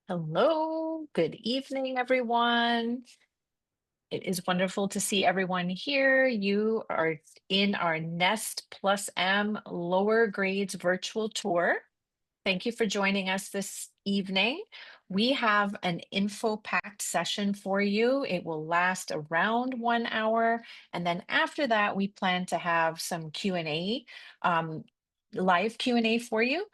Hello, good evening, everyone. It is wonderful to see everyone here. You are in our NEST+m lower grades virtual tour. Thank you for joining us this evening. We have an info-packed session for you. It will last around 1 hour. And then after that, we plan to have some Q&A, live Q&A for you.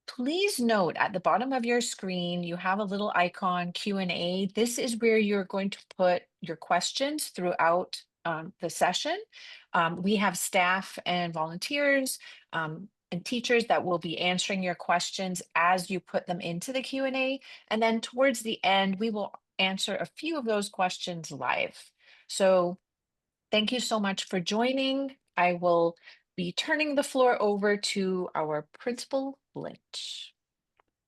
Please note at the bottom of your screen, you have a little icon Q&A. This is where you're going to put your questions throughout the session. We have staff and volunteers and teachers that will be answering your questions as you put them into the Q&A. And then towards the end, we will answer a few of those questions live. So thank you so much for joining. I will be turning the floor over to our principal, Lynch.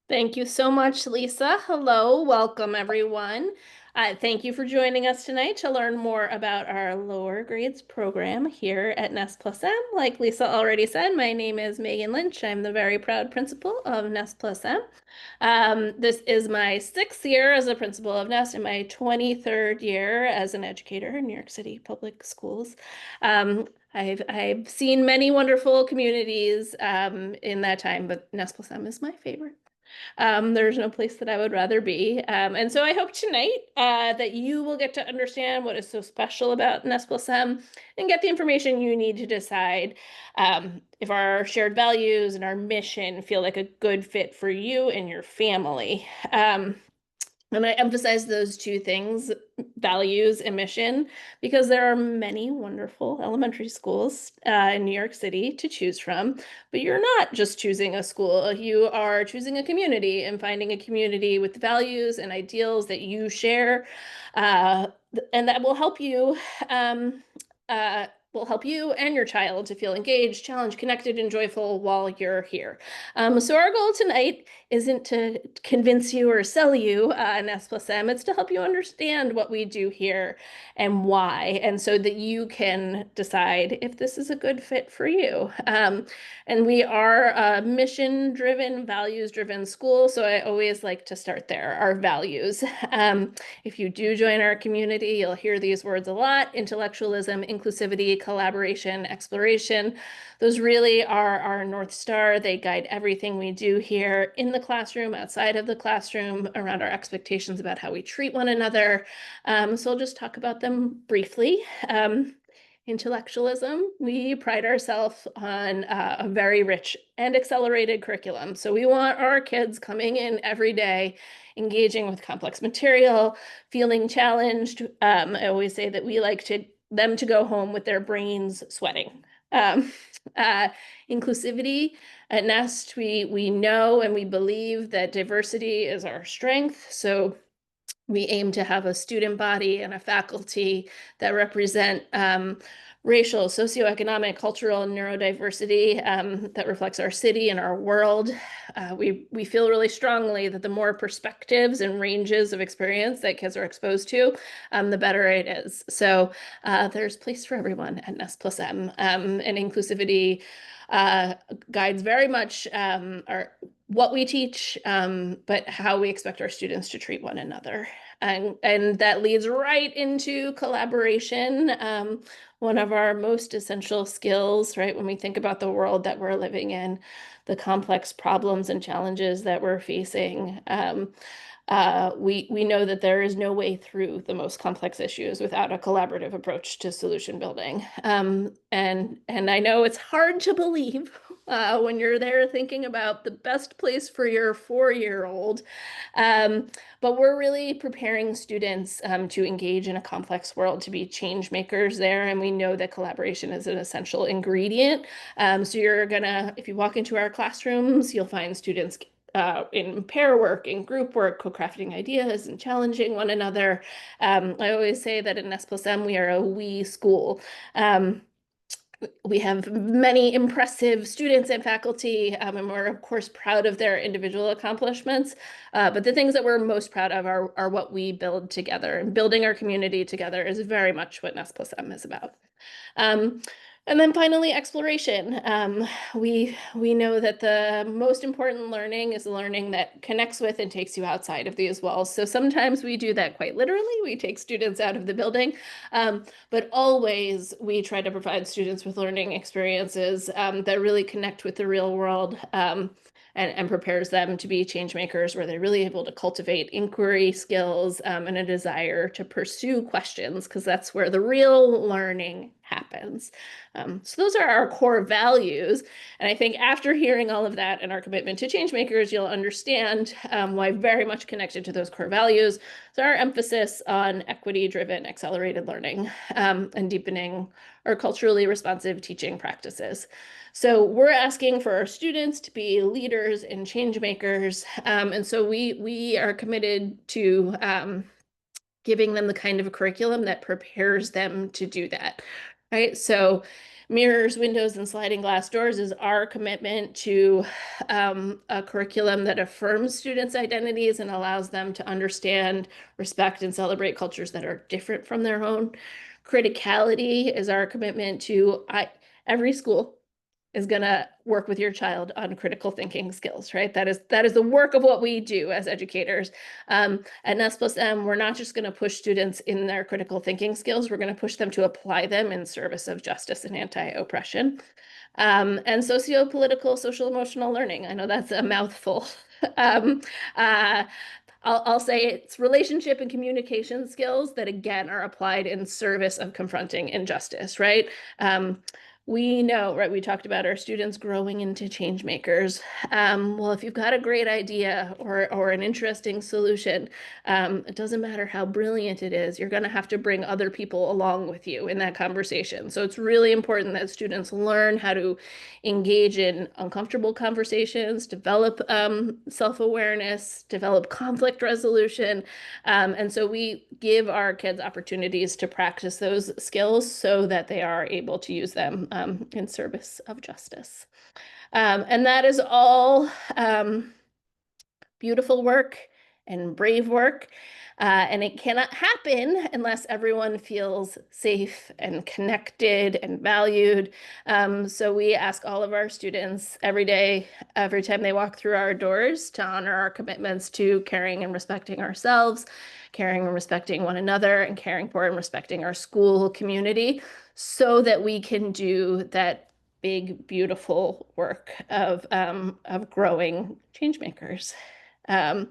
Thank you so much, Lisa. Hello, welcome everyone. Thank you for joining us tonight to learn more about our lower grades program here at NEST+m. Like Lisa already said, my name is Megan Lynch. I'm the very proud principal of NEST+m. This is my 6th year as a principal of NEST and my 23rd year as an educator in New York City Public Schools. I've seen many wonderful communities in that time, but NEST+m is my favorite. There's no place that I would rather be. And so I hope tonight that you will get to understand what is so special about NEST+m and get the information you need to decide if our shared values and our mission feel like a good fit for you and your family. And I emphasize those two things, values and mission, because there are many wonderful elementary schools in New York City to choose from. But you're not just choosing a school, you are choosing a community and finding a community with values and ideals that you share, and that will help you and your child to feel engaged, challenged, connected, and joyful while you're here. So our goal tonight isn't to convince you or sell you NEST+m, it's to help you understand what we do here and why, and so that you can decide if this is a good fit for you. And we are a mission-driven, values-driven school, so I always like to start there, our values. If you do join our community, you'll hear these words a lot: intellectualism, inclusivity, collaboration, exploration. Those really are our North Star. They guide everything we do here in the classroom, outside of the classroom, around our expectations about how we treat one another. So I'll just talk about them briefly. Intellectualism, we pride ourselves on a very rich and accelerated curriculum. So we want our kids coming in every day, engaging with complex material, feeling challenged. I always say that we like them to go home with their brains sweating. Inclusivity at NEST, we know and we believe that diversity is our strength. So we aim to have a student body and a faculty that represent racial, socioeconomic, cultural, and neurodiversity that reflects our city and our world. We feel really strongly that the more perspectives and ranges of experience that kids are exposed to, the better it is. So there's place for everyone at NEST+m, and inclusivity guides very much what we teach, but how we expect our students to treat one another. And that leads right into collaboration, one of our most essential skills, right? When we think about the world that we're living in, the complex problems and challenges that we're facing, we know that there is no way through the most complex issues without a collaborative approach to solution building. And I know it's hard to believe when you're there thinking about the best place for your 4-year-old. But we're really preparing students to engage in a complex world, to be change makers there. And we know that collaboration is an essential ingredient. So if you walk into our classrooms, you'll find students in pair work, in group work, co-crafting ideas and challenging one another. I always say that in NEST+m, we are a we school. We have many impressive students and faculty, and we're of course proud of their individual accomplishments. But the things that we're most proud of are what we build together, and building our community together is very much what NEST+m is about. And then finally, exploration. We know that the most important learning is learning that connects with and takes you outside of these walls. So sometimes we do that quite literally. We take students out of the building, but always we try to provide students with learning experiences that really connect with the real world. And prepares them to be change makers where they're really able to cultivate inquiry skills and a desire to pursue questions, because that's where the real learning happens. So those are our core values. And I think after hearing all of that and our commitment to change makers, you'll understand why very much connected to those core values is our emphasis on equity-driven accelerated learning and deepening our culturally responsive teaching practices. So we're asking for our students to be leaders and change makers. And so we are committed to giving them the kind of a curriculum that prepares them to do that, right? So mirrors, windows, and sliding glass doors is our commitment to a curriculum that affirms students' identities and allows them to understand, respect, and celebrate cultures that are different from their own. Criticality is our commitment to every school is going to work with your child on critical thinking skills, right? That is the work of what we do as educators. At NEST+m, we're not just going to push students in their critical thinking skills, we're going to push them to apply them in service of justice and anti-oppression. And socio-political, social-emotional learning. I know that's a mouthful. um, uh, I'll say it's relationship and communication skills that, again, are applied in service of confronting injustice, right? We know, right, we talked about our students growing into change makers. Well, if you've got a great idea or an interesting solution, it doesn't matter how brilliant it is, you're going to have to bring other people along with you in that conversation. So it's really important that students learn how to engage in uncomfortable conversations, develop self-awareness, develop conflict resolution. And so we give our kids opportunities to practice those skills so that they are able to use them in service of justice. And that is all beautiful work and brave work. And it cannot happen unless everyone feels safe and connected and valued. So we ask all of our students every day, every time they walk through our doors, to honor our commitments to caring and respecting ourselves, caring and respecting one another, and caring for and respecting our school community, so that we can do that big, beautiful work of growing change makers. And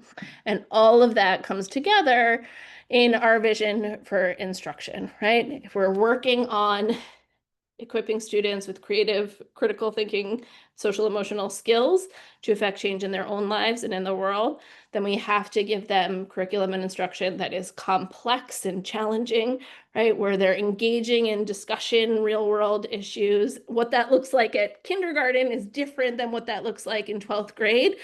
all of that comes together in our vision for instruction, right? If we're working on equipping students with creative, critical thinking, social emotional skills to affect change in their own lives and in the world, then we have to give them curriculum and instruction that is complex and challenging, right? Where they're engaging in discussion, real world issues. What that looks like at kindergarten is different than what that looks like in 12th grade.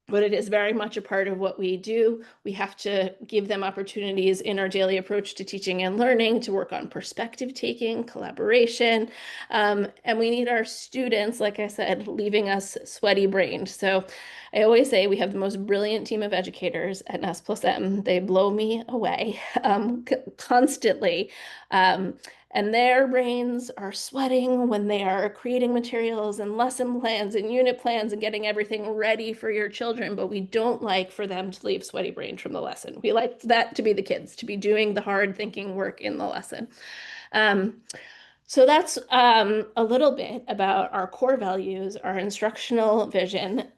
But it is very much a part of what we do. We have to give them opportunities in our daily approach to teaching and learning to work on perspective taking, collaboration, and we need our students, like I said, leaving us sweaty brained. So I always say we have the most brilliant team of educators at NEST+m. They blow me away constantly. And their brains are sweating when they are creating materials and lesson plans and unit plans and getting everything ready for your children. But we don't like for them to leave sweaty brained from the lesson. We like that to be the kids, to be doing the hard thinking work in the lesson. So that's a little bit about our core values, our instructional vision.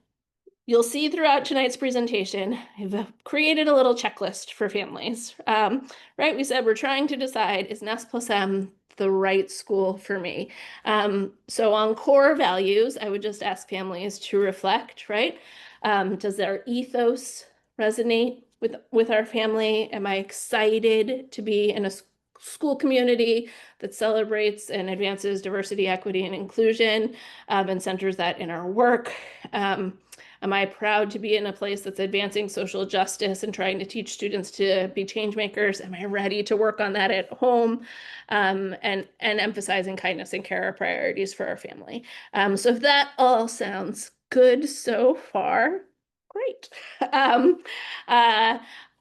You'll see throughout tonight's presentation, I've created a little checklist for families. Right, we said we're trying to decide, is NEST+m the right school for me? So on core values, I would just ask families to reflect, right? Does their ethos resonate with our family? Am I excited to be in a school community that celebrates and advances diversity, equity, and inclusion, and centers that in our work? Am I proud to be in a place that's advancing social justice and trying to teach students to be change makers? Am I ready to work on that at home? And emphasizing kindness and care are priorities for our family. So if that all sounds good so far, great.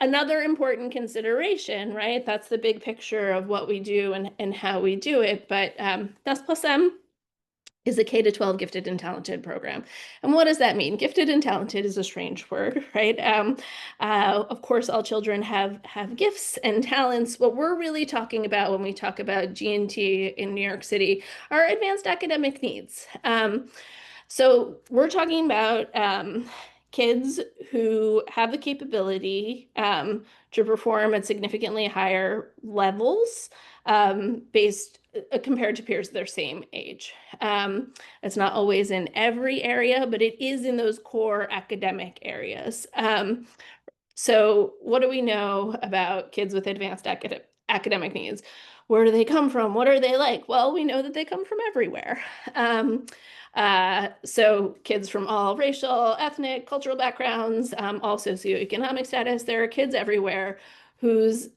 Another important consideration, right? That's the big picture of what we do and how we do it. But NEST+m is a K-12 gifted and talented program. And what does that mean? Gifted and talented is a strange word, right? Of course, all children have gifts and talents. What we're really talking about when we talk about G&T in New York City are advanced academic needs. So we're talking about kids who have the capability to perform at significantly higher levels based compared to peers their same age. It's not always in every area, but it is in those core academic areas. So what do we know about kids with advanced academic needs? Where do they come from? What are they like? Well, we know that they come from everywhere. So kids from all racial, ethnic, cultural backgrounds, all socioeconomic status, there are kids everywhere whose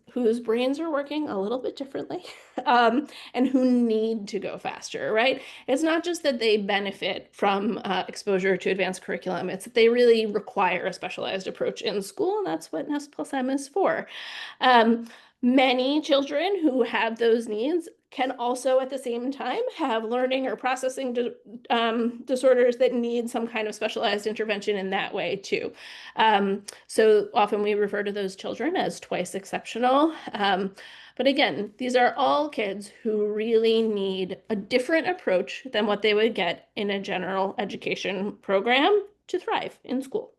brains are working a little bit differently and who need to go faster, right? It's not just that they benefit from exposure to advanced curriculum, it's that they really require a specialized approach in school, and that's what NEST+m is for. Many children who have those needs can also at the same time have learning or processing disorders that need some kind of specialized intervention in that way too. So often we refer to those children as twice exceptional. But again, these are all kids who really need a different approach than what they would get in a general education program to thrive in school.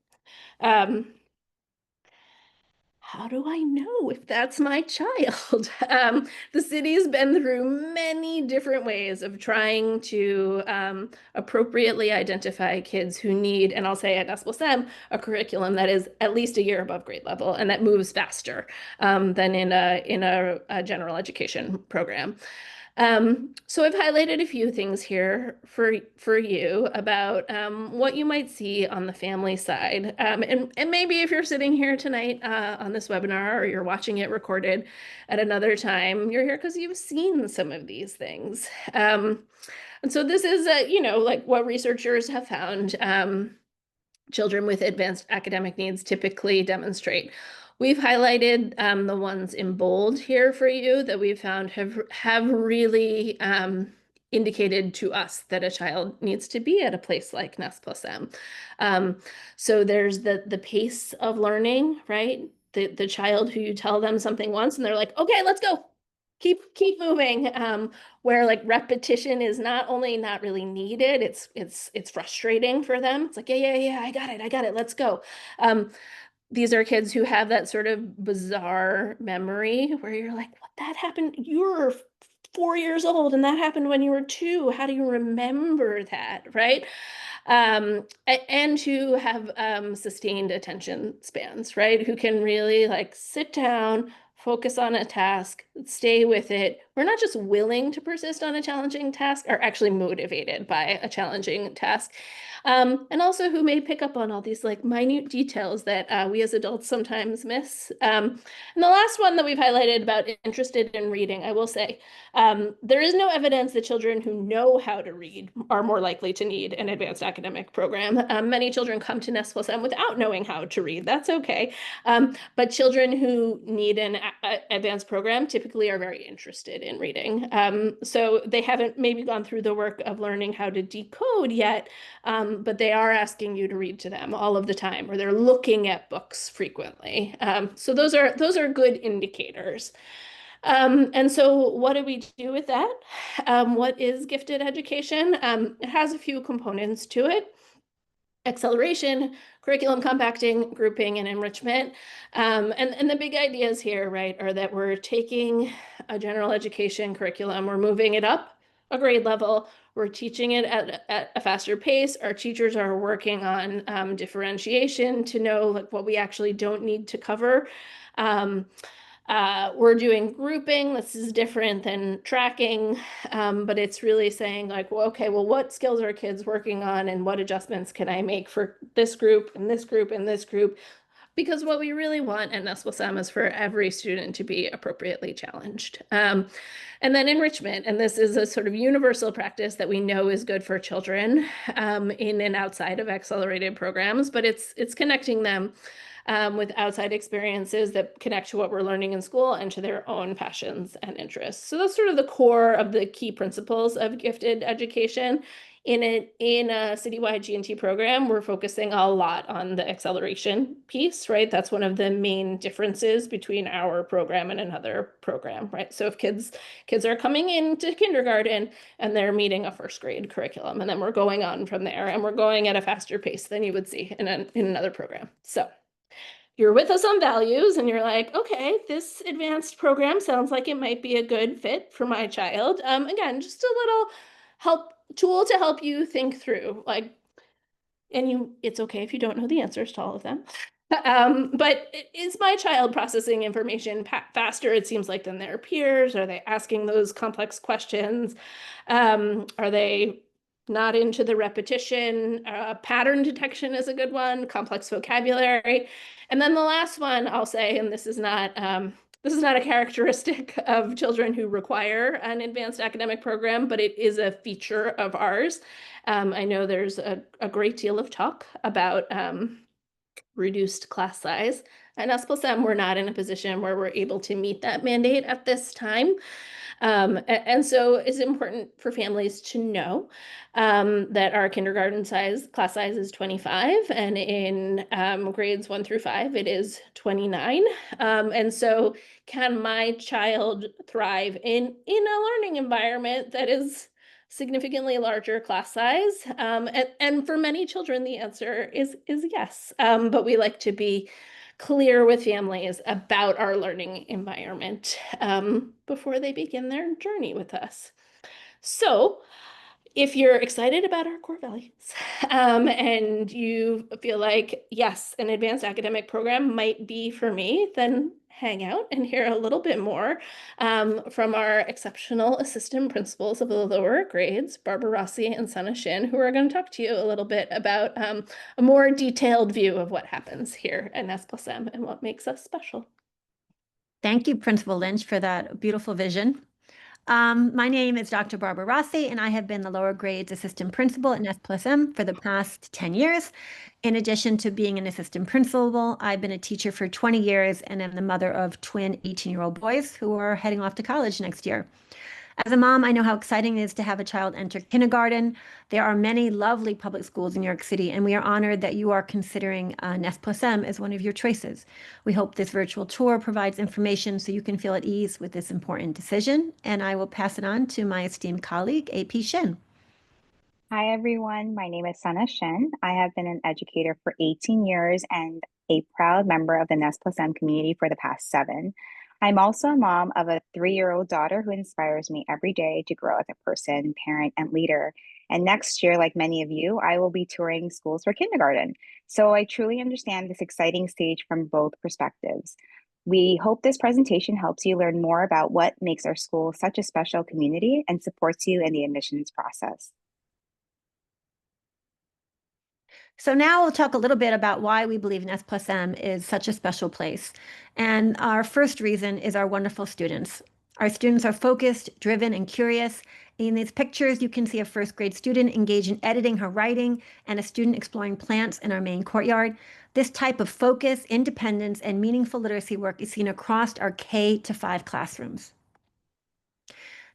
How do I know if that's my child? The city's been through many different ways of trying to appropriately identify kids who need, and I'll say at NEST+m, a curriculum that is at least a year above grade level and that moves faster than in a general education program. So I've highlighted a few things here for you about what you might see on the family side. And maybe if you're sitting here tonight on this webinar or you're watching it recorded at another time, you're here because you've seen some of these things. And so this is, like what researchers have found children with advanced academic needs typically demonstrate. We've highlighted the ones in bold here for you that we've found have really indicated to us that a child needs to be at a place like NEST+m. So there's the pace of learning, right? The child who you tell them something once and they're like, okay, let's go. Keep moving. Where like repetition is not only not really needed, it's frustrating for them. It's like, yeah, I got it, let's go. These are kids who have that sort of bizarre memory where you're like, what, that happened? You were 4 years old and that happened when you were 2. How do you remember that, right? And who have sustained attention spans, right? Who can really like sit down, focus on a task, stay with it. We're not just willing to persist on a challenging task, are actually motivated by a challenging task. And also who may pick up on all these like minute details that we as adults sometimes miss. And the last one that we've highlighted about interested in reading, I will say, there is no evidence that children who know how to read are more likely to need an advanced academic program. Many children come to NEST+m without knowing how to read. That's okay. But children who need an advanced program typically are very interested in reading. So they haven't maybe gone through the work of learning how to decode yet, but they are asking you to read to them all of the time, or they're looking at books frequently. So those are good indicators. And so what do we do with that? What is gifted education? It has a few components to it. Acceleration, curriculum compacting, grouping, and enrichment. And the big ideas here, right, are that we're taking a general education curriculum, we're moving it up a grade level, we're teaching it at a faster pace. Our teachers are working on differentiation to know like what we actually don't need to cover. We're doing grouping. This is different than tracking, but it's really saying like, well, okay, well, what skills are kids working on and what adjustments can I make for this group and this group and this group? because what we really want at NEST+m is for every student to be appropriately challenged. And then enrichment, and this is a sort of universal practice that we know is good for children in and outside of accelerated programs, but it's connecting them with outside experiences that connect to what we're learning in school and to their own passions and interests. So that's sort of the core of the key principles of gifted education. In a citywide G&T program, we're focusing a lot on the acceleration piece, right? That's one of the main differences between our program and another program, right? So if kids are coming into kindergarten and they're meeting a first grade curriculum, and then we're going on from there, and we're going at a faster pace than you would see in another program. So you're with us on values and you're like, okay, this advanced program sounds like it might be a good fit for my child. Again, just a little tool to help you think through, like, and it's okay if you don't know the answers to all of them. But is my child processing information faster, it seems like, than their peers? Are they asking those complex questions? Are they not into the repetition? Pattern detection is a good one, complex vocabulary. And then the last one I'll say, and this is not a characteristic of children who require an advanced academic program, but it is a feature of ours. I know there's a great deal of talk about reduced class size. At NEST+m, we're not in a position where we're able to meet that mandate at this time. And so it's important for families to know that our kindergarten class size is 25, and in grades 1 through 5, it is 29. And so can my child thrive in a learning environment that is significantly larger class size? And for many children, the answer is yes. But we like to be clear with families about our learning environment before they begin their journey with us. So if you're excited about our core values and you feel like, yes, an advanced academic program might be for me, then hang out and hear a little bit more from our exceptional assistant principals of the lower grades, Barbara Rossi and Sana Shin, who are going to talk to you a little bit about a more detailed view of what happens here at NEST+m and what makes us special. Thank you, Principal Lynch, for that beautiful vision. My name is Dr. Barbara Rossi, and I have been the lower grades assistant principal at NEST+m for the past 10 years. In addition to being an assistant principal, I've been a teacher for 20 years and am the mother of twin 18-year-old boys who are heading off to college next year. As a mom, I know how exciting it is to have a child enter kindergarten. There are many lovely public schools in New York City, and we are honored that you are considering NEST+m as one of your choices. We hope this virtual tour provides information so you can feel at ease with this important decision, and I will pass it on to my esteemed colleague, AP Shin. Hi, everyone. My name is Sana Shin. I have been an educator for 18 years and a proud member of the NEST+m community for the past 7. I'm also a mom of a 3-year-old daughter who inspires me every day to grow as a person, parent, and leader. And next year, like many of you, I will be touring schools for kindergarten. So I truly understand this exciting stage from both perspectives. We hope this presentation helps you learn more about what makes our school such a special community and supports you in the admissions process. So now we'll talk a little bit about why we believe NEST+m is such a special place. And our first reason is our wonderful students. Our students are focused, driven, and curious. In these pictures, you can see a first grade student engaged in editing her writing and a student exploring plants in our main courtyard. This type of focus, independence, and meaningful literacy work is seen across our K-5 classrooms.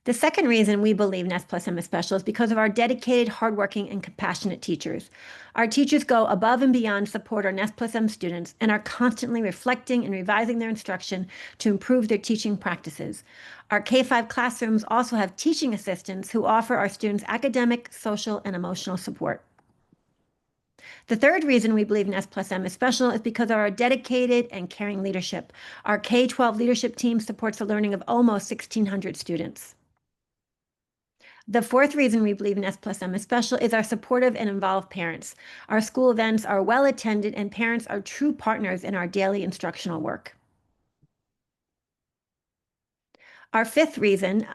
The second reason we believe NEST+m is special is because of our dedicated, hardworking, and compassionate teachers. Our teachers go above and beyond to support our NEST+m students and are constantly reflecting and revising their instruction to improve their teaching practices. Our K-5 classrooms also have teaching assistants who offer our students academic, social, and emotional support. The third reason we believe NEST+m is special is because of our dedicated and caring leadership. Our K-12 leadership team supports the learning of almost 1,600 students. The fourth reason we believe NEST+m is special is our supportive and involved parents. Our school events are well attended and parents are true partners in our daily instructional work. Our fifth reason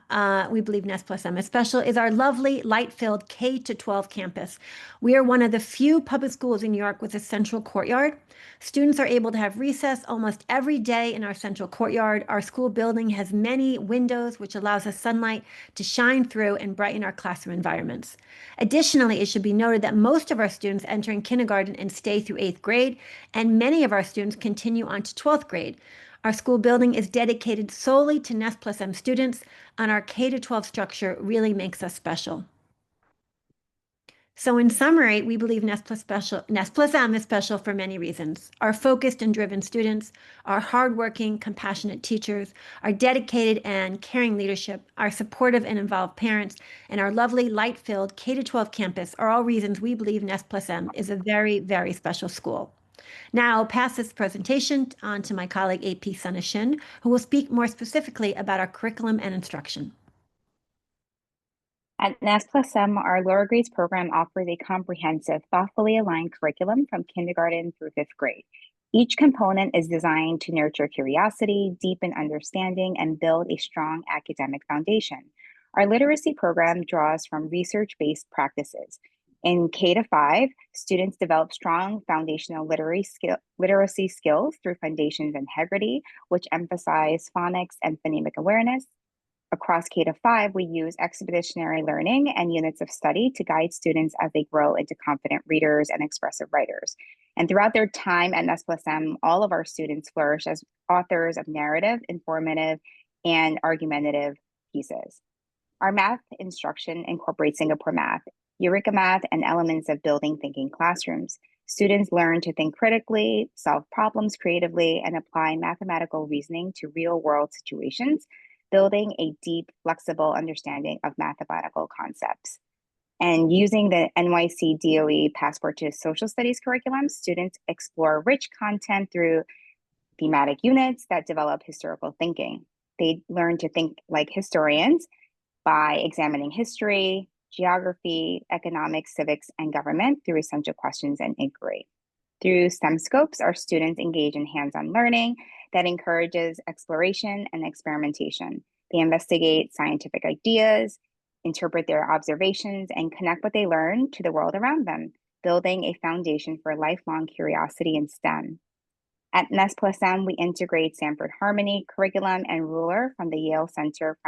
we believe NEST+m is special is our lovely, light-filled K-12 campus. We are one of the few public schools in New York with a central courtyard. Students are able to have recess almost every day in our central courtyard. Our school building has many windows, which allows us sunlight to shine through and brighten our classroom environments. Additionally, it should be noted that most of our students enter in kindergarten and stay through 8th grade, and many of our students continue on to 12th grade. Our school building is dedicated solely to NEST+m students, and our K-12 structure really makes us special. So in summary, we believe NEST+m is special for many reasons. Our focused and driven students, our hardworking, compassionate teachers, our dedicated and caring leadership, our supportive and involved parents, and our lovely, light-filled K-12 campus are all reasons we believe NEST+m is a very, very special school. Now I'll pass this presentation on to my colleague AP Sana Shin, who will speak more specifically about our curriculum and instruction. At NEST+m, our lower grades program offers a comprehensive, thoughtfully aligned curriculum from kindergarten through 5th grade. Each component is designed to nurture curiosity, deepen understanding, and build a strong academic foundation. Our literacy program draws from research-based practices. In K-5, students develop strong foundational literacy skills through Foundations Integrity, which emphasize phonics and phonemic awareness. Across K-5, we use expeditionary learning and units of study to guide students as they grow into confident readers and expressive writers. And throughout their time at NEST+m, all of our students flourish as authors of narrative, informative, and argumentative pieces. Our math instruction incorporates Singapore math, Eureka math, and elements of building thinking classrooms. Students learn to think critically, solve problems creatively, and apply mathematical reasoning to real-world situations, building a deep, flexible understanding of mathematical concepts. And using the NYC DOE Passport to Social Studies curriculum, students explore rich content through thematic units that develop historical thinking. They learn to think like historians by examining history, geography, economics, civics, and government through essential questions and inquiry. Through STEM scopes, our students engage in hands-on learning that encourages exploration and experimentation. They investigate scientific ideas, interpret their observations, and connect what they learn to the world around them, building a foundation for lifelong curiosity in STEM. At NEST+m, we integrate Sanford Harmony curriculum and ruler from the Yale Center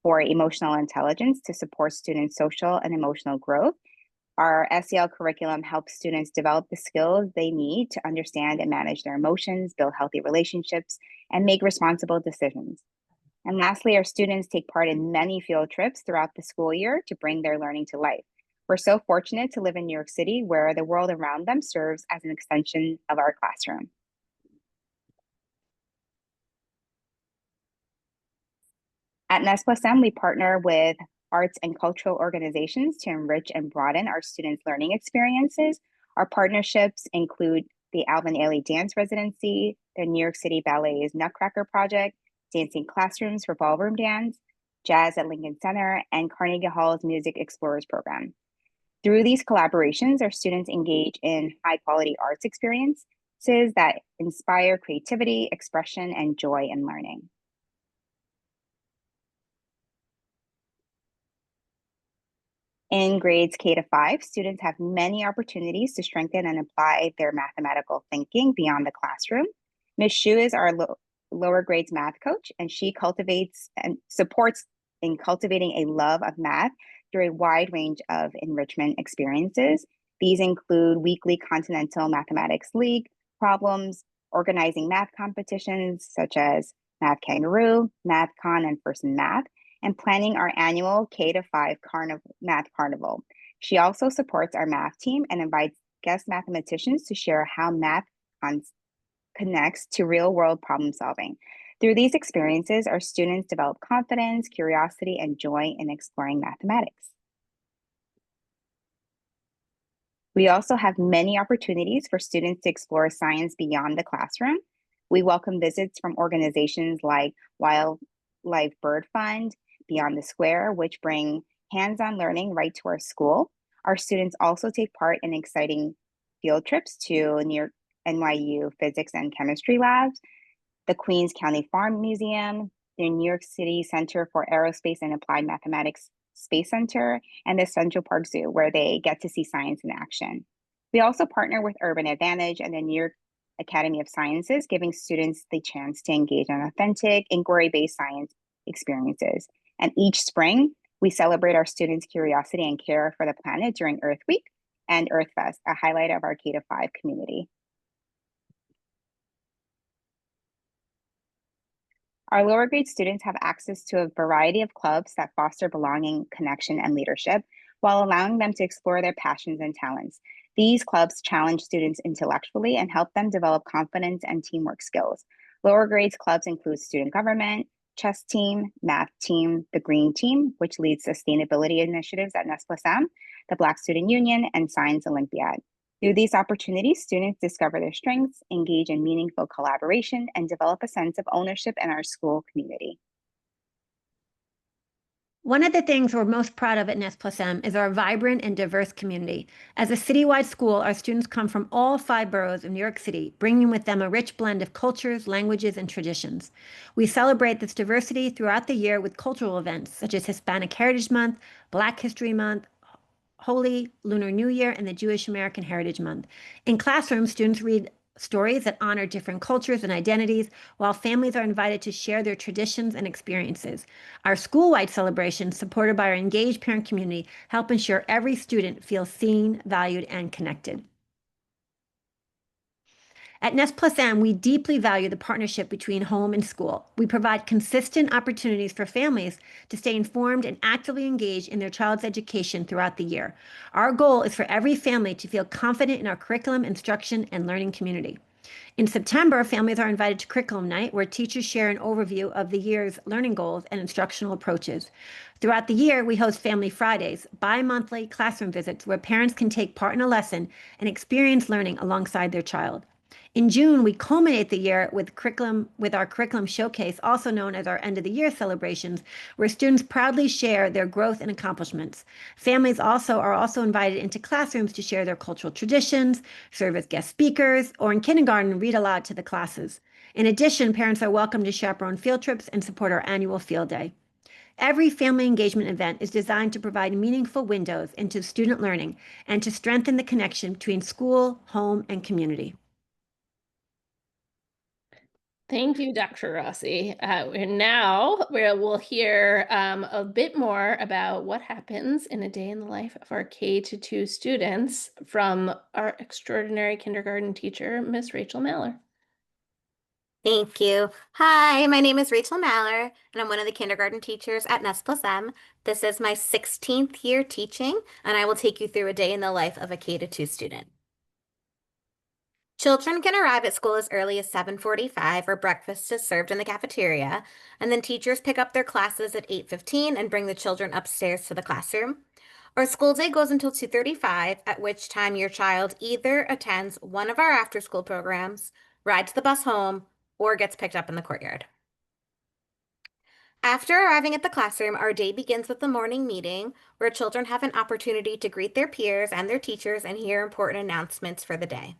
for Emotional Intelligence to support students' social and emotional growth. Our SEL curriculum helps students develop the skills they need to understand and manage their emotions, build healthy relationships, and make responsible decisions. And lastly, our students take part in many field trips throughout the school year to bring their learning to life. We're so fortunate to live in New York City, where the world around them serves as an extension of our classroom. At NEST+m, we partner with arts and cultural organizations to enrich and broaden our students' learning experiences. Our partnerships include the Alvin Ailey Dance Residency, the New York City Ballet's Nutcracker Project, Dancing Classrooms for Ballroom Dance, Jazz at Lincoln Center, and Carnegie Hall's Music Explorers program. Through these collaborations, our students engage in high-quality arts experiences that inspire creativity, expression, and joy in learning. In grades K-5, students have many opportunities to strengthen and apply their mathematical thinking beyond the classroom. Ms. Xu is our lower grades math coach, and she cultivates and supports in cultivating a love of math through a wide range of enrichment experiences. These include weekly Continental Mathematics League problems, organizing math competitions such as Math Kangaroo, MathCon, and First in Math, and planning our annual K-5 Math Carnival. She also supports our math team and invites guest mathematicians to share how math connects to real-world problem solving. Through these experiences, our students develop confidence, curiosity, and joy in exploring mathematics. We also have many opportunities for students to explore science beyond the classroom. We welcome visits from organizations like Wildlife Bird Fund, Beyond the Square, which bring hands-on learning right to our school. Our students also take part in exciting field trips to NYU physics and chemistry labs, the Queens County Farm Museum, the New York City Center for Aerospace and Applied Mathematics Space Center, and the Central Park Zoo, where they get to see science in action. We also partner with Urban Advantage and the New York Academy of Sciences, giving students the chance to engage in authentic, inquiry-based science experiences. And each spring, we celebrate our students' curiosity and care for the planet during Earth Week and Earth Fest, a highlight of our K-5 community. Our lower grade students have access to a variety of clubs that foster belonging, connection, and leadership, while allowing them to explore their passions and talents. These clubs challenge students intellectually and help them develop confidence and teamwork skills. Lower grades clubs include student government, chess team, math team, the green team, which leads sustainability initiatives at NEST+m, the Black Student Union, and Science Olympiad. Through these opportunities, students discover their strengths, engage in meaningful collaboration, and develop a sense of ownership in our school community. One of the things we're most proud of at NEST+m is our vibrant and diverse community. As a citywide school, our students come from all 5 boroughs of New York City, bringing with them a rich blend of cultures, languages, and traditions. We celebrate this diversity throughout the year with cultural events such as Hispanic Heritage Month, Black History Month, Holy Lunar New Year, and the Jewish American Heritage Month. In classrooms, students read stories that honor different cultures and identities, while families are invited to share their traditions and experiences. Our school-wide celebrations, supported by our engaged parent community, help ensure every student feels seen, valued, and connected. At NEST+m, we deeply value the partnership between home and school. We provide consistent opportunities for families to stay informed and actively engaged in their child's education throughout the year. Our goal is for every family to feel confident in our curriculum, instruction, and learning community. In September, families are invited to Curriculum Night, where teachers share an overview of the year's learning goals and instructional approaches. Throughout the year, we host Family Fridays, bi-monthly classroom visits where parents can take part in a lesson and experience learning alongside their child. In June, we culminate the year with our curriculum showcase, also known as our end of the year celebrations, where students proudly share their growth and accomplishments. Families are also invited into classrooms to share their cultural traditions, serve as guest speakers, or in kindergarten, read aloud to the classes. In addition, parents are welcome to chaperone field trips and support our annual field day. Every family engagement event is designed to provide meaningful windows into student learning and to strengthen the connection between school, home, and community. Thank you, Dr. Rossi. And now we'll hear a bit more about what happens in a day in the life of our K-2 students from our extraordinary kindergarten teacher, Miss Rachel Maller. Thank you. Hi, my name is Rachel Maller, and I'm one of the kindergarten teachers at NEST+m. This is my 16th year teaching, and I will take you through a day in the life of a K-2 student. Children can arrive at school as early as 7:45, where breakfast is served in the cafeteria, and then teachers pick up their classes at 8:15 and bring the children upstairs to the classroom. Our school day goes until 2:35, at which time your child either attends one of our after-school programs, rides the bus home, or gets picked up in the courtyard. After arriving at the classroom, our day begins with the morning meeting, where children have an opportunity to greet their peers and their teachers and hear important announcements for the day.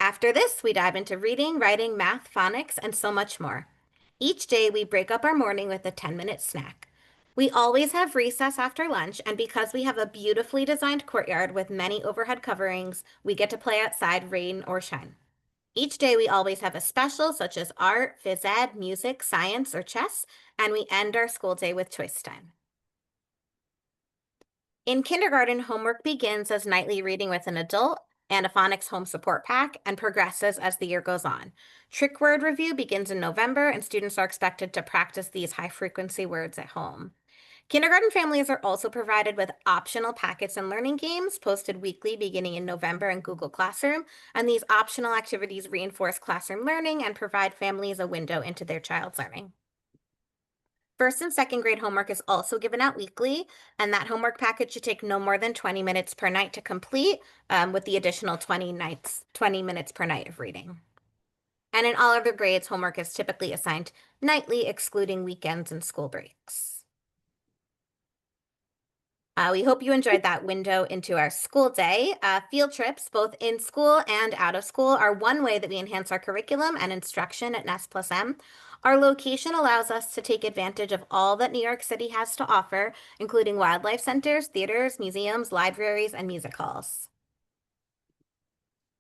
After this, we dive into reading, writing, math, phonics, and so much more. Each day, we break up our morning with a 10-minute snack. We always have recess after lunch, and because we have a beautifully designed courtyard with many overhead coverings, we get to play outside, rain or shine. Each day, we always have a special such as art, phys ed, music, science, or chess, and we end our school day with choice time. In kindergarten, homework begins as nightly reading with an adult and a phonics home support pack and progresses as the year goes on. Trick word review begins in November, and students are expected to practice these high-frequency words at home. Kindergarten families are also provided with optional packets and learning games posted weekly beginning in November in Google Classroom, and these optional activities reinforce classroom learning and provide families a window into their child's learning. First and second grade homework is also given out weekly, and that homework package should take no more than 20 minutes per night to complete, with the additional 20 minutes per night of reading. And in all other grades, homework is typically assigned nightly, excluding weekends and school breaks. We hope you enjoyed that window into our school day. Field trips, both in school and out of school, are one way that we enhance our curriculum and instruction at NEST+m. Our location allows us to take advantage of all that New York City has to offer, including wildlife centers, theaters, museums, libraries, and music halls.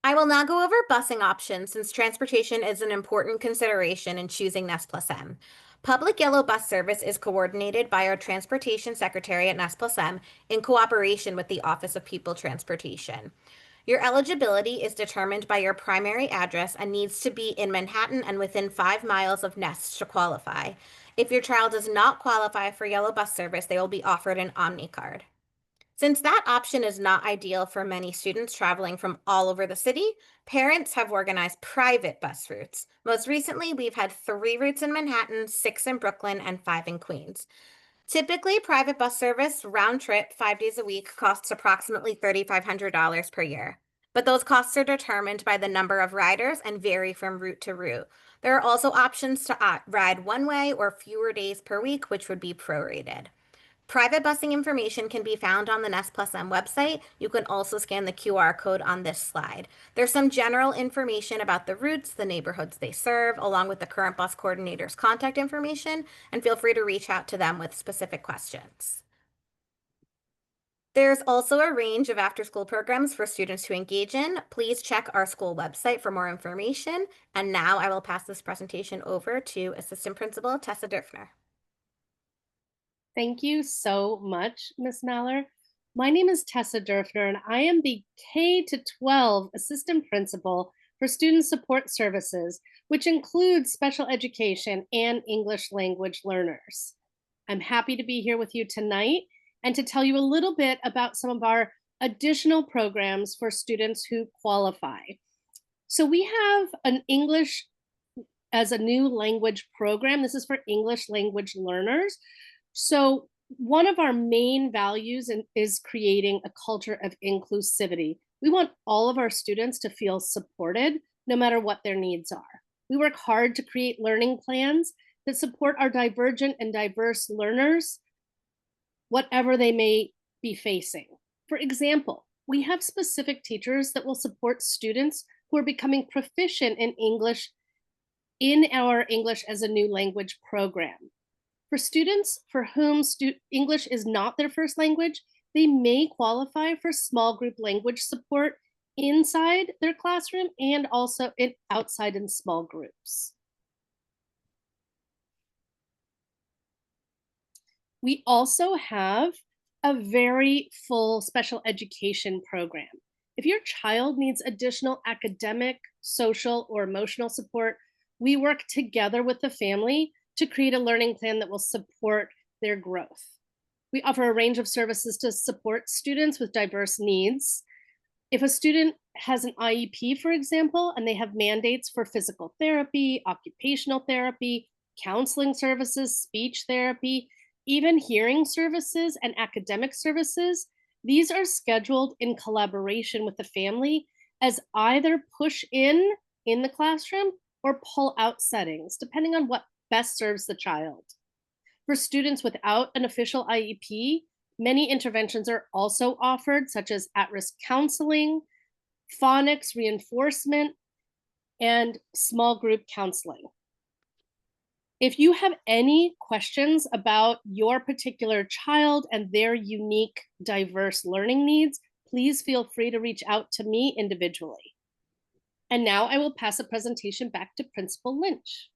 I will now go over busing options since transportation is an important consideration in choosing NEST+m. Public Yellow Bus Service is coordinated by our Transportation Secretary at NEST+m in cooperation with the Office of People Transportation. Your eligibility is determined by your primary address and needs to be in Manhattan and within 5 miles of NEST to qualify. If your child does not qualify for Yellow Bus Service, they will be offered an Omni card. Since that option is not ideal for many students traveling from all over the city, parents have organized private bus routes. Most recently, we've had 3 routes in Manhattan, 6 in Brooklyn, and 5 in Queens. Typically, private bus service round trip 5 days a week costs approximately $3,500 per year. But those costs are determined by the number of riders and vary from route to route. There are also options to ride one way or fewer days per week, which would be prorated. Private busing information can be found on the NEST+m website. You can also scan the QR code on this slide. There's some general information about the routes, the neighborhoods they serve, along with the current bus coordinator's contact information, and feel free to reach out to them with specific questions. There's also a range of after-school programs for students to engage in. Please check our school website for more information. And now I will pass this presentation over to Assistant Principal Tessa Dürfner. Thank you so much, Ms. Maller. My name is Tessa Dürfner, and I am the K-12 Assistant Principal for Student Support Services, which includes special education and English language learners. I'm happy to be here with you tonight and to tell you a little bit about some of our additional programs for students who qualify. So we have an English as a new language program. This is for English language learners. So one of our main values is creating a culture of inclusivity. We want all of our students to feel supported no matter what their needs are. We work hard to create learning plans that support our divergent and diverse learners, whatever they may be facing. For example, we have specific teachers that will support students who are becoming proficient in English in our English as a new language program. For students for whom English is not their first language, they may qualify for small group language support inside their classroom and also outside in small groups. We also have a very full special education program. If your child needs additional academic, social, or emotional support, we work together with the family to create a learning plan that will support their growth. We offer a range of services to support students with diverse needs. If a student has an IEP, for example, and they have mandates for physical therapy, occupational therapy, counseling services, speech therapy, even hearing services and academic services, these are scheduled in collaboration with the family as either push in the classroom or pull out settings, depending on what best serves the child. For students without an official IEP, many interventions are also offered, such as at-risk counseling, phonics reinforcement, and small group counseling. If you have any questions about your particular child and their unique, diverse learning needs, please feel free to reach out to me individually. And now I will pass the presentation back to Principal Lynch.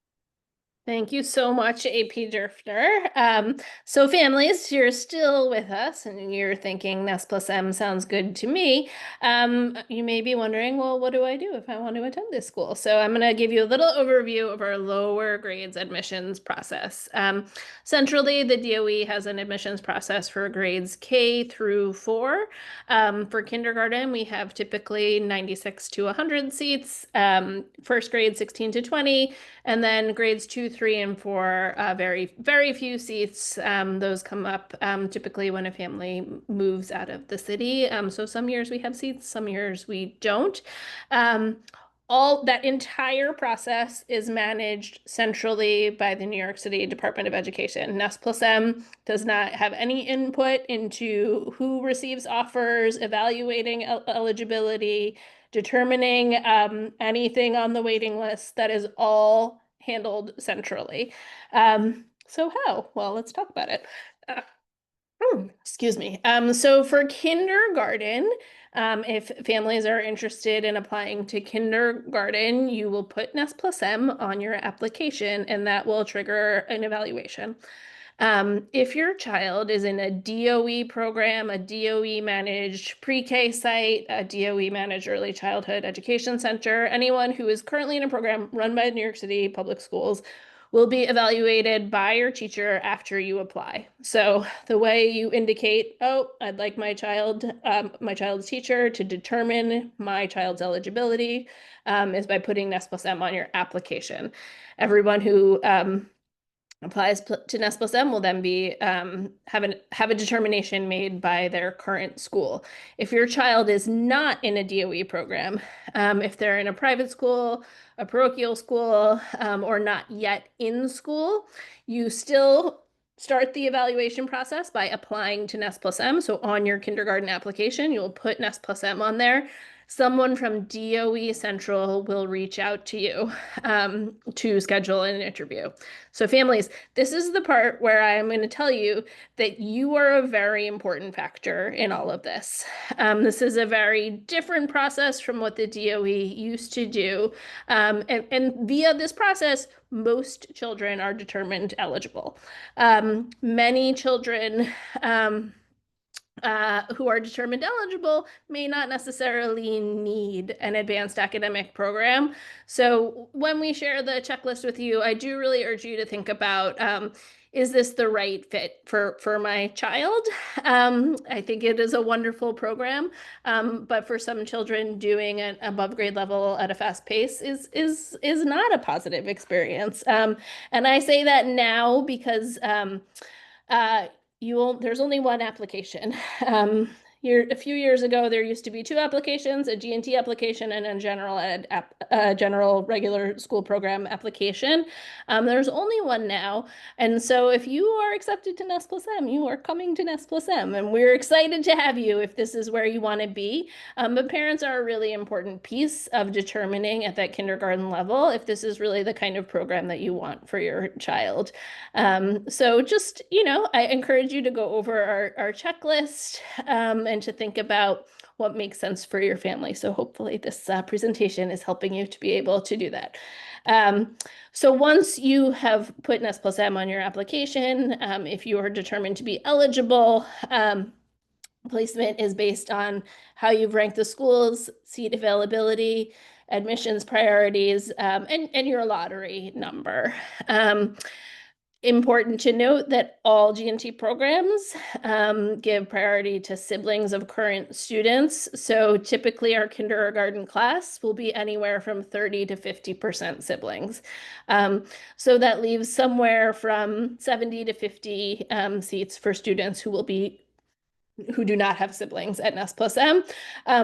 Thank you so much, AP Dürfner. So families, you're still with us and you're thinking NEST+m sounds good to me. You may be wondering, well, what do I do if I want to attend this school? So I'm going to give you a little overview of our lower grades admissions process. Centrally, the DOE has an admissions process for grades K through 4. For kindergarten, we have typically 96 to 100 seats, first grade 16 to 20, and then grades 2, 3, and 4, very, very few seats. Those come up typically when a family moves out of the city. So some years we have seats, some years we don't. all that entire process is managed centrally by the New York City Department of Education. NEST+m does not have any input into who receives offers, evaluating eligibility, determining anything on the waiting list. That is all handled centrally. So how? Well, let's talk about it. Excuse me. So for kindergarten, if families are interested in applying to kindergarten, you will put NEST+m on your application, and that will trigger an evaluation. If your child is in a DOE program, a DOE managed pre-K site, a DOE managed early childhood education center, anyone who is currently in a program run by New York City Public Schools will be evaluated by your teacher after you apply. So the way you indicate, oh, I'd like my child's teacher to determine my child's eligibility is by putting NEST+m on your application. Everyone who applies to NEST+m will then be have a determination made by their current school. If your child is not in a DOE program, if they're in a private school, a parochial school, or not yet in school, you still start the evaluation process by applying to NEST+m. So on your kindergarten application, you'll put NEST+m on there. Someone from DOE Central will reach out to you to schedule an interview. So families, this is the part where I'm going to tell you that you are a very important factor in all of this. This is a very different process from what the DOE used to do. And via this process, most children are determined eligible. Many children who are determined eligible may not necessarily need an advanced academic program. So when we share the checklist with you, I do really urge you to think about, is this the right fit for my child? I think it is a wonderful program, but for some children, doing an above grade level at a fast pace is not a positive experience. And I say that now because there's only one application. A few years ago, there used to be two applications, a G&T application and a general regular school program application. There's only one now. And so if you are accepted to NEST+m, you are coming to NEST+m, and we're excited to have you if this is where you want to be. But parents are a really important piece of determining at that kindergarten level if this is really the kind of program that you want for your child. So just, I encourage you to go over our checklist and to think about what makes sense for your family. So hopefully this presentation is helping you to be able to do that. So once you have put NEST+m on your application, if you are determined to be eligible, placement is based on how you've ranked the schools, seat availability, admissions priorities, and your lottery number. Important to note that all G&T programs give priority to siblings of current students. So typically our kindergarten class will be anywhere from 30 to 50% siblings. So that leaves somewhere from 70 to 50 seats for students who do not have siblings at NEST+m.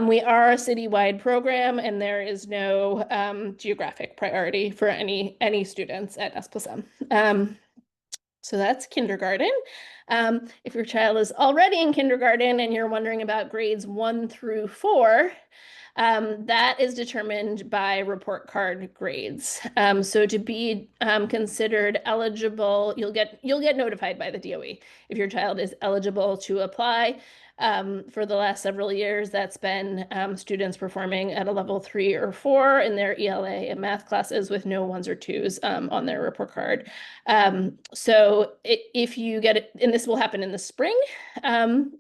We are a citywide program, and there is no geographic priority for any students at NEST+m. So that's kindergarten. If your child is already in kindergarten and you're wondering about grades 1 through 4, that is determined by report card grades. So to be considered eligible, you'll get notified by the DOE if your child is eligible to apply. For the last several years, that's been students performing at a level 3 or 4 in their ELA and math classes with no 1s or 2s on their report card. So if you get it, and this will happen in the spring,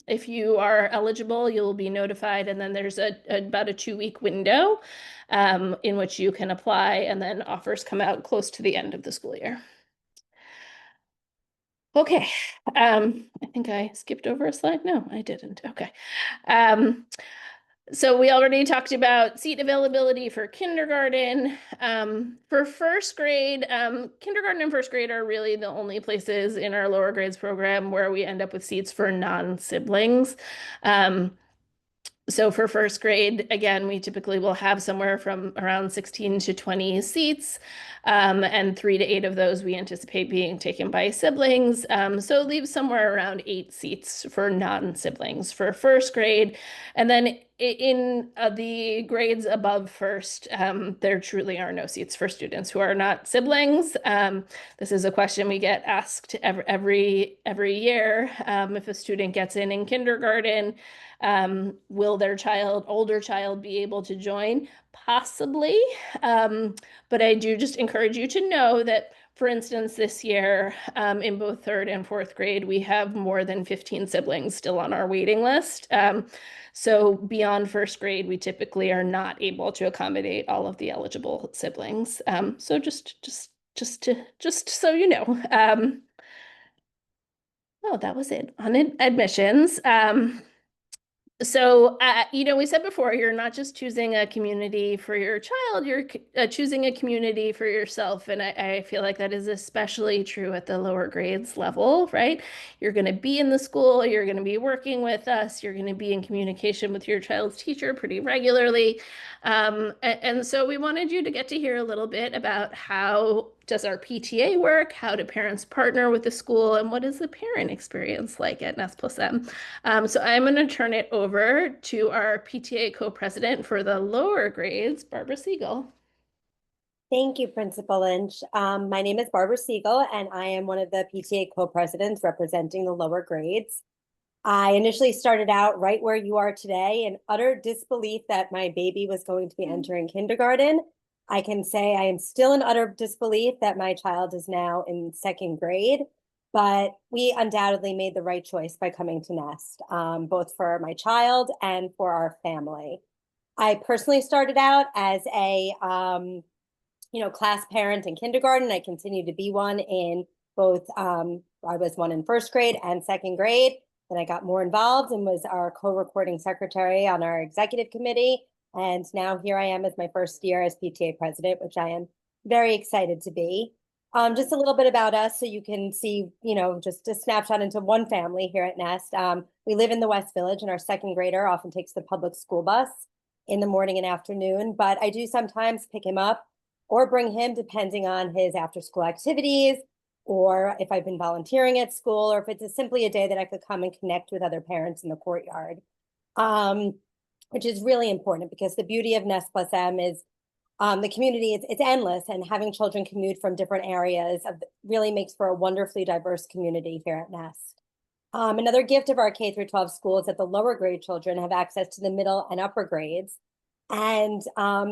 if you are eligible, you'll be notified, and then there's about a 2-week window in which you can apply, and then offers come out close to the end of the school year. Okay, I think I skipped over a slide. No, I didn't. Okay. So we already talked about seat availability for kindergarten. For first grade, kindergarten and first grade are really the only places in our lower grades program where we end up with seats for non-siblings. So for first grade, again, we typically will have somewhere from around 16 to 20 seats, and 3 to 8 of those we anticipate being taken by siblings. So it leaves somewhere around 8 seats for non-siblings for first grade. And then in the grades above first, there truly are no seats for students who are not siblings. This is a question we get asked every year. If a student gets in kindergarten, will their older child be able to join? Possibly. But I do just encourage you to know that, for instance, this year, in both third and fourth grade, we have more than 15 siblings still on our waiting list. So beyond first grade, we typically are not able to accommodate all of the eligible siblings. So just so you know. Oh, that was it on admissions. So, we said before, you're not just choosing a community for your child, you're choosing a community for yourself. And I feel like that is especially true at the lower grades level, right? You're going to be in the school, you're going to be working with us, you're going to be in communication with your child's teacher pretty regularly. And so we wanted you to get to hear a little bit about how does our PTA work, how do parents partner with the school, and what is the parent experience like at NEST+m. So I'm going to turn it over to our PTA co-president for the lower grades, Barbara Siegel. Thank you, Principal Lynch. My name is Barbara Siegel, and I am one of the PTA co-presidents representing the lower grades. I initially started out right where you are today in utter disbelief that my baby was going to be entering kindergarten. I can say I am still in utter disbelief that my child is now in second grade, but we undoubtedly made the right choice by coming to NEST, both for my child and for our family. I personally started out as a class parent in kindergarten. I continue to be one in both, I was one in first grade and second grade. Then I got more involved and was our co-recording secretary on our executive committee. And now here I am as my first year as PTA president, which I am very excited to be. Just a little bit about us so you can see, just a snapshot into one family here at NEST. We live in the West Village, and our second grader often takes the public school bus in the morning and afternoon, but I do sometimes pick him up or bring him depending on his after school activities, or if I've been volunteering at school, or if it's simply a day that I could come and connect with other parents in the courtyard, which is really important because the beauty of NEST+m is the community, it's endless, and having children commute from different areas really makes for a wonderfully diverse community here at NEST. Another gift of our K-12 school is that the lower grade children have access to the middle and upper grades. And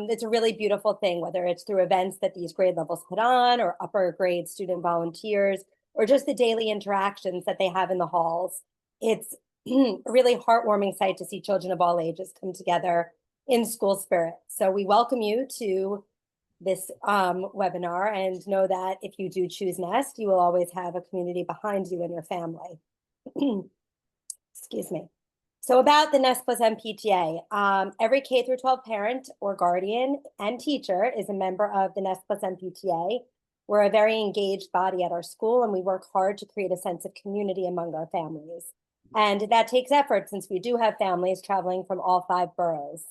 it's a really beautiful thing, whether it's through events that these grade levels put on, or upper grade student volunteers, or just the daily interactions that they have in the halls. It's a really heartwarming sight to see children of all ages come together in school spirit. So we welcome you to this webinar, and know that if you do choose NEST, you will always have a community behind you and your family. Excuse me. So about the NEST+m PTA, every K-12 parent or guardian and teacher is a member of the NEST+m PTA. We're a very engaged body at our school, and we work hard to create a sense of community among our families. And that takes effort, since we do have families traveling from all 5 boroughs.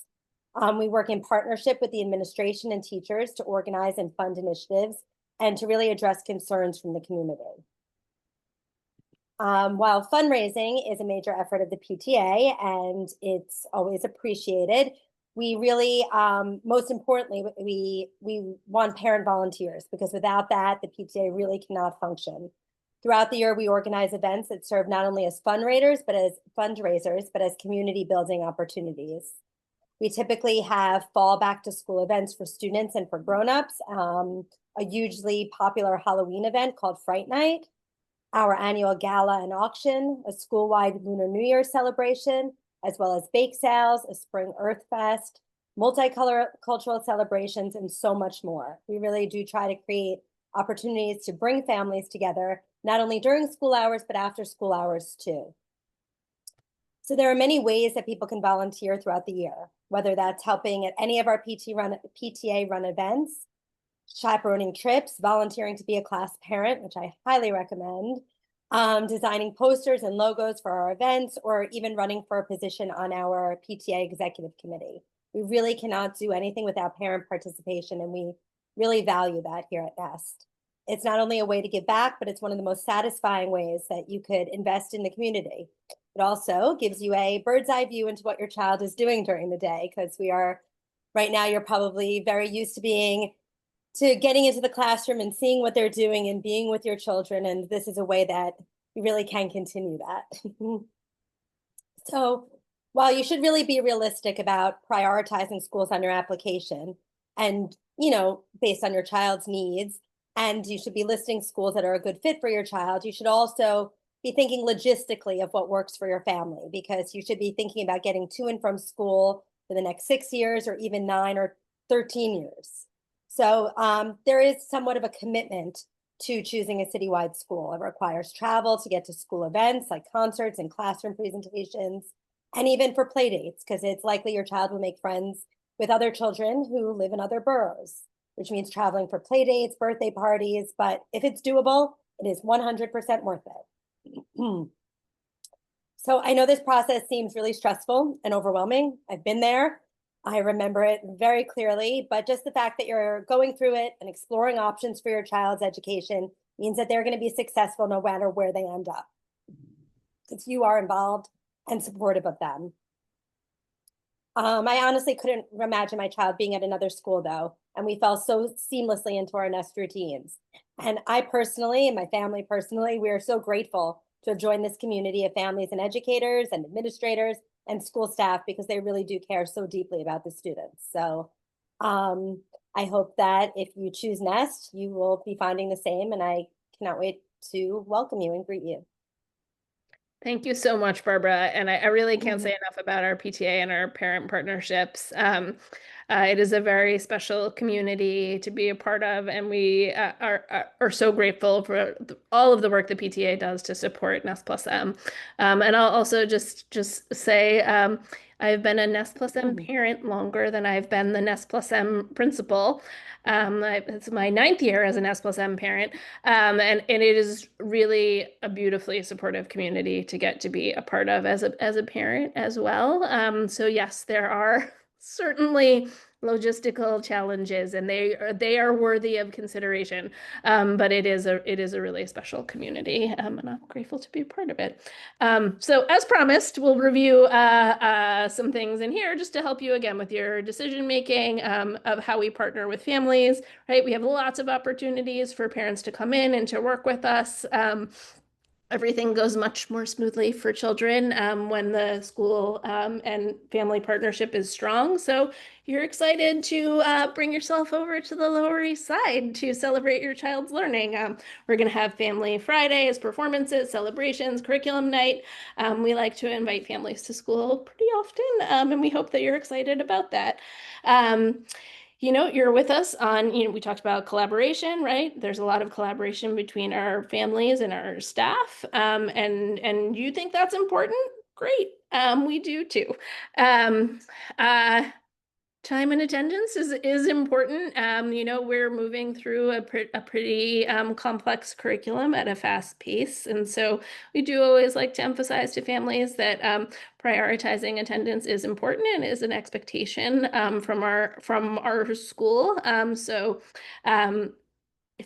We work in partnership with the administration and teachers to organize and fund initiatives and to really address concerns from the community. While fundraising is a major effort of the PTA and it's always appreciated, we really, most importantly, we want parent volunteers, because without that, the PTA really cannot function. Throughout the year, we organize events that serve not only as fundraisers, but as community building opportunities. We typically have fall back to school events for students and for grown-ups, a hugely popular Halloween event called Fright Night, our annual gala and auction, a school-wide Lunar New Year celebration, as well as bake sales, a spring Earth Fest, multicultural celebrations, and so much more. We really do try to create opportunities to bring families together, not only during school hours, but after school hours too. So there are many ways that people can volunteer throughout the year, whether that's helping at any of our PTA run events, chaperoning trips, volunteering to be a class parent, which I highly recommend, designing posters and logos for our events, or even running for a position on our PTA executive committee. We really cannot do anything without parent participation, and we really value that here at NEST. It's not only a way to give back, but it's one of the most satisfying ways that you could invest in the community. It also gives you a bird's eye view into what your child is doing during the day, because right now, you're probably very used to getting into the classroom and seeing what they're doing and being with your children. And this is a way that you really can continue that. So while you should really be realistic about prioritizing schools on your application and, based on your child's needs, and you should be listing schools that are a good fit for your child, you should also be thinking logistically of what works for your family, because you should be thinking about getting to and from school for the next 6 years or even 9 or 13 years. So there is somewhat of a commitment to choosing a citywide school. It requires travel to get to school events like concerts and classroom presentations, and even for play dates, because it's likely your child will make friends with other children who live in other boroughs, which means traveling for play dates, birthday parties. But if it's doable, it is 100% worth it. So I know this process seems really stressful and overwhelming. I've been there. I remember it very clearly, but just the fact that you're going through it and exploring options for your child's education means that they're going to be successful no matter where they end up, because you are involved and supportive of them. I honestly couldn't imagine my child being at another school, though, and we fell so seamlessly into our NEST routines. And I personally, and my family personally, we are so grateful to have joined this community of families and educators and administrators and school staff, because they really do care so deeply about the students. So I hope that if you choose NEST, you will be finding the same, and I cannot wait to welcome you and greet you. Thank you so much, Barbara. And I really can't say enough about our PTA and our parent partnerships. It is a very special community to be a part of, and we are so grateful for all of the work the PTA does to support NEST+m. And I'll also just say I've been a NEST+m parent longer than I've been the NEST+m principal. It's my 9th year as a NEST+m parent, and it is really a beautifully supportive community to get to be a part of as a parent as well. So yes, there are certainly logistical challenges, and they are worthy of consideration. But it is a really special community, and I'm grateful to be a part of it. So as promised, we'll review some things in here just to help you again with your decision making of how we partner with families. Right, we have lots of opportunities for parents to come in and to work with us. Everything goes much more smoothly for children when the school and family partnership is strong. So you're excited to bring yourself over to the Lower East Side to celebrate your child's learning. We're going to have Family Fridays, performances, celebrations, curriculum night. We like to invite families to school pretty often, and we hope that you're excited about that. You're with us on, we talked about collaboration, right? There's a lot of collaboration between our families and our staff. And you think that's important? Great. We do too. Time and attendance is important. We're moving through a pretty complex curriculum at a fast pace. And so we do always like to emphasize to families that prioritizing attendance is important and is an expectation from our school. If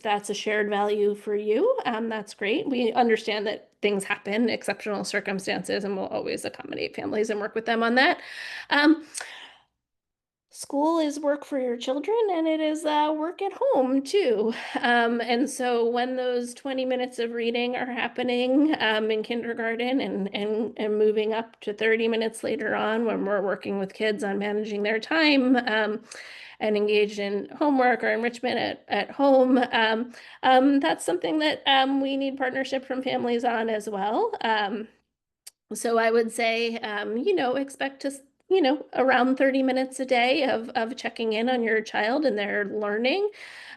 that's a shared value for you, that's great. We understand that things happen, exceptional circumstances, and we'll always accommodate families and work with them on that. School is work for your children, and it is work at home too. And so when those 20 minutes of reading are happening in kindergarten and moving up to 30 minutes later on when we're working with kids on managing their time and engaged in homework or enrichment at home, that's something that we need partnership from families on as well. So I would say, expect to around 30 minutes a day of checking in on your child and their learning.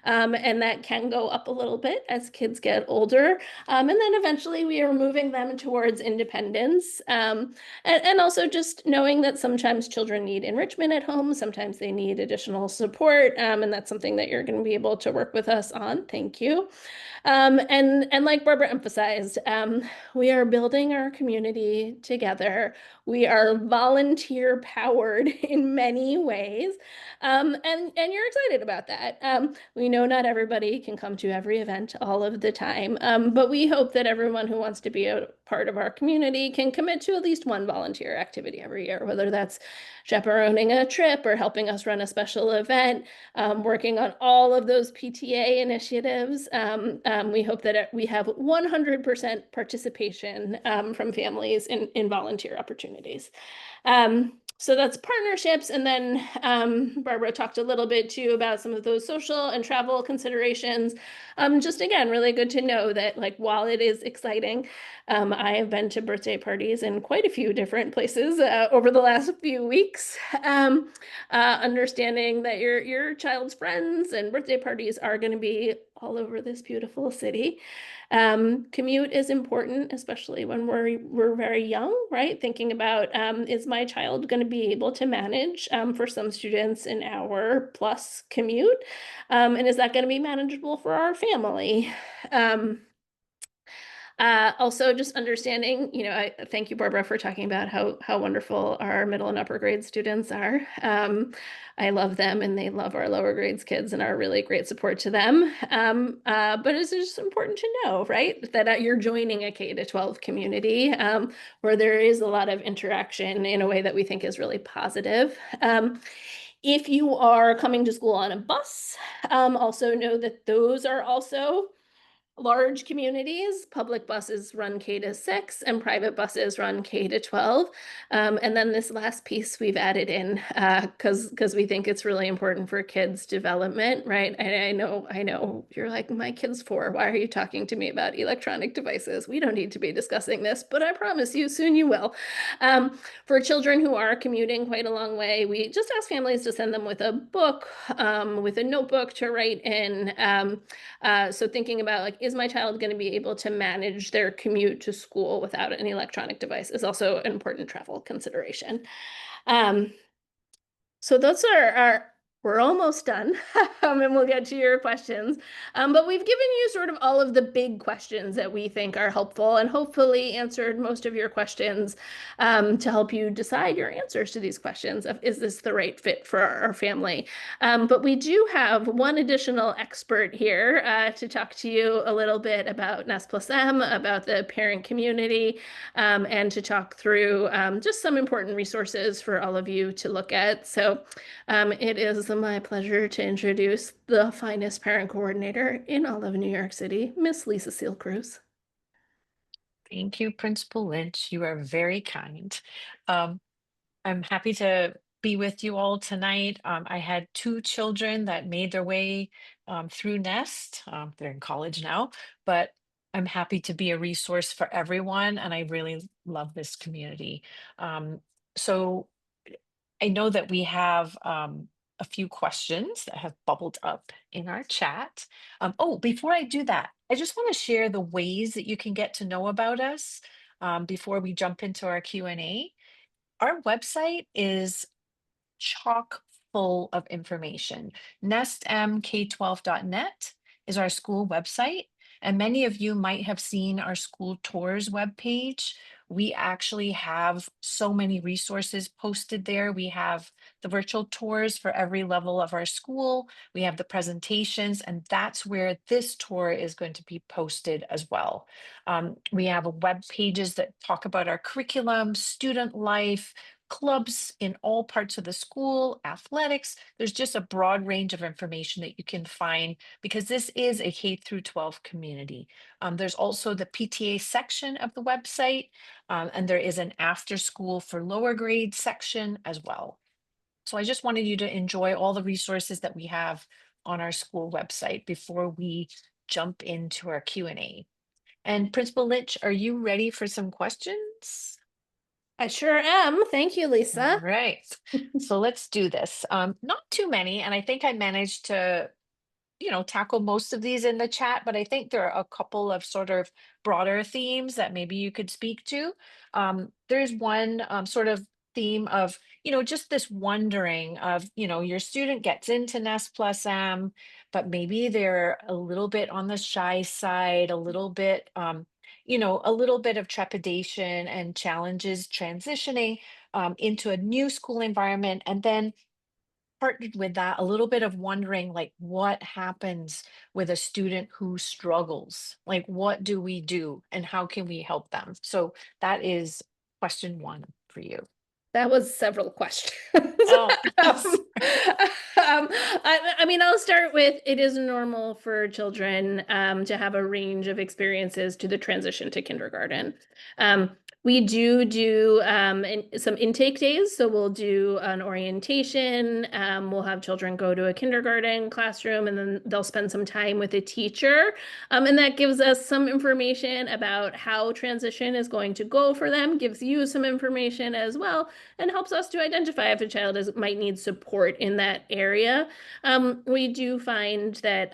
and that can go up a little bit as kids get older. And then eventually we are moving them towards independence. And also just knowing that sometimes children need enrichment at home, sometimes they need additional support, and that's something that you're going to be able to work with us on. Thank you. And like Barbara emphasized, we are building our community together. We are volunteer powered in many ways, and you're excited about that. We know not everybody can come to every event all of the time, but we hope that everyone who wants to be a part of our community can commit to at least one volunteer activity every year, whether that's chaperoning a trip or helping us run a special event, working on all of those PTA initiatives. We hope that we have 100% participation from families in volunteer opportunities. So that's partnerships. And then Barbara talked a little bit too about some of those social and travel considerations. Just again, really good to know that like while it is exciting, I have been to birthday parties in quite a few different places over the last few weeks. Understanding that your child's friends and birthday parties are going to be all over this beautiful city. Commute is important, especially when we're very young, right? Thinking about, is my child going to be able to manage, for some students, an hour plus commute? And is that going to be manageable for our family? Also just understanding, I thank you, Barbara, for talking about how wonderful our middle and upper grade students are. I love them and they love our lower grades kids and are really great support to them. But it's just important to know, right, that you're joining a K-12 community where there is a lot of interaction in a way that we think is really positive. If you are coming to school on a bus, also know that those are also large communities. Public buses run K-6 and private buses run K-12. And then this last piece we've added in because we think it's really important for kids' development, right? And I know you're like, my kid's 4. Why are you talking to me about electronic devices? We don't need to be discussing this, but I promise you soon you will. For children who are commuting quite a long way, we just ask families to send them with a book, with a notebook to write in. So thinking about like, is my child going to be able to manage their commute to school without an electronic device is also an important travel consideration. So those are we're almost done, and we'll get to your questions. But we've given you sort of all of the big questions that we think are helpful and hopefully answered most of your questions to help you decide your answers to these questions of, is this the right fit for our family? But we do have one additional expert here to talk to you a little bit about NEST+m, about the parent community, and to talk through just some important resources for all of you to look at. So it is my pleasure to introduce the finest parent coordinator in all of New York City, Miss Lisa Seal Cruz. Thank you, Principal Lynch. You are very kind. I'm happy to be with you all tonight. I had 2 children that made their way through NEST. They're in college now, but I'm happy to be a resource for everyone, and I really love this community. So I know that we have a few questions that have bubbled up in our chat. Oh, before I do that, I just want to share the ways that you can get to know about us before we jump into our Q&A. Our website is chock full of information. nestmk12.net is our school website, and many of you might have seen our school tours webpage. We actually have so many resources posted there. We have the virtual tours for every level of our school. We have the presentations, and that's where this tour is going to be posted as well. We have web pages that talk about our curriculum, student life, clubs in all parts of the school, athletics. There's just a broad range of information that you can find because this is a K-12 community. There's also the PTA section of the website, and there is an after school for lower grade section as well. So I just wanted you to enjoy all the resources that we have on our school website before we jump into our Q&A. And Principal Lynch, are you ready for some questions? I sure am. Thank you, Lisa. All right. So let's do this. Not too many, and I think I managed to tackle most of these in the chat, but I think there are a couple of sort of broader themes that maybe you could speak to. There's one sort of theme of, just this wondering of, your student gets into NEST+m, but maybe they're a little bit on the shy side, a little bit, a little bit of trepidation and challenges transitioning into a new school environment. And then partnered with that, a little bit of wondering, like, what happens with a student who struggles? Like, what do we do and how can we help them? So that is question one for you. That was several questions. Oh, I mean, I'll start with it is normal for children to have a range of experiences to the transition to kindergarten. We do some intake days. So we'll do an orientation. We'll have children go to a kindergarten classroom and then they'll spend some time with a teacher. And that gives us some information about how transition is going to go for them, gives you some information as well, and helps us to identify if a child might need support in that area. We do find that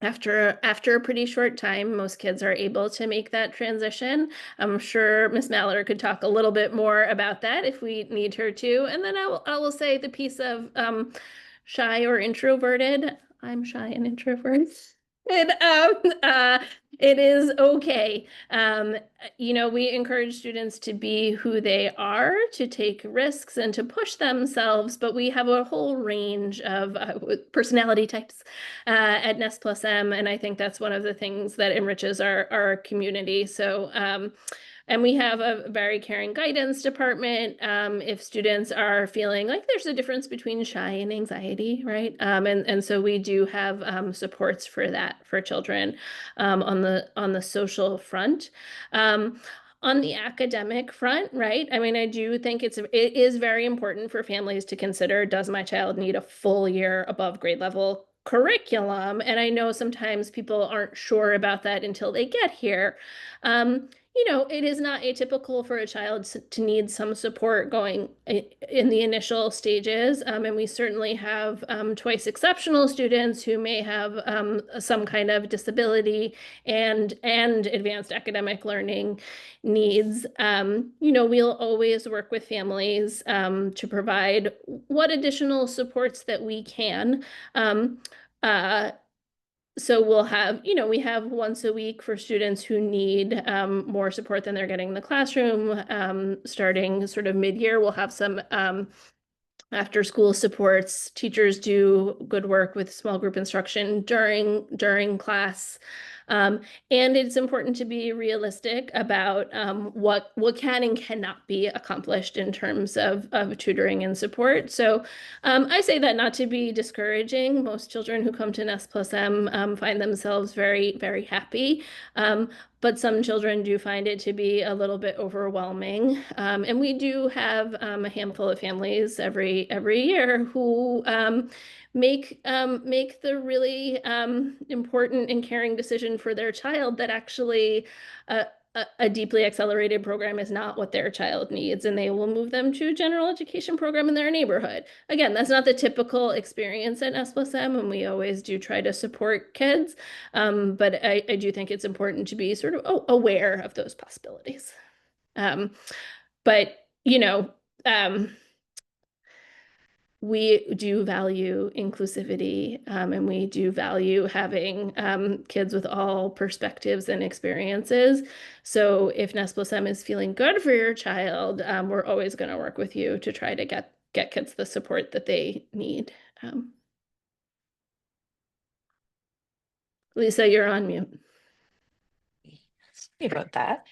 after a pretty short time, most kids are able to make that transition. I'm sure Miss Mallard could talk a little bit more about that if we need her to. And then I will say the piece of shy or introverted. I'm shy and introverted. And it is okay. We encourage students to be who they are, to take risks and to push themselves, but we have a whole range of personality types at NEST+m, and I think that's one of the things that enriches our community. So and we have a very caring guidance department if students are feeling like there's a difference between shy and anxiety, right? And so we do have supports for that for children on the social front. On the academic front, right? I mean, I do think it is very important for families to consider, does my child need a full year above grade level curriculum? And I know sometimes people aren't sure about that until they get here. It is not atypical for a child to need some support going in the initial stages. And we certainly have twice exceptional students who may have some kind of disability and advanced academic learning needs. We'll always work with families to provide what additional supports that we can. So we'll have, we have once a week for students who need more support than they're getting in the classroom. Starting sort of mid-year, we'll have some after school supports. Teachers do good work with small group instruction during class. And it's important to be realistic about what can and cannot be accomplished in terms of tutoring and support. So I say that not to be discouraging. Most children who come to NEST+m find themselves very, very happy. But some children do find it to be a little bit overwhelming. And we do have a handful of families every year who make the really important and caring decision for their child that actually a deeply accelerated program is not what their child needs, and they will move them to a general education program in their neighborhood. Again, that's not the typical experience at NEST+m, and we always do try to support kids, but I do think it's important to be sort of aware of those possibilities. But we do value inclusivity, and we do value having kids with all perspectives and experiences. So if NEST+m is feeling good for your child, we're always going to work with you to try to get kids the support that they need. Lisa, you're on mute. Sorry about that.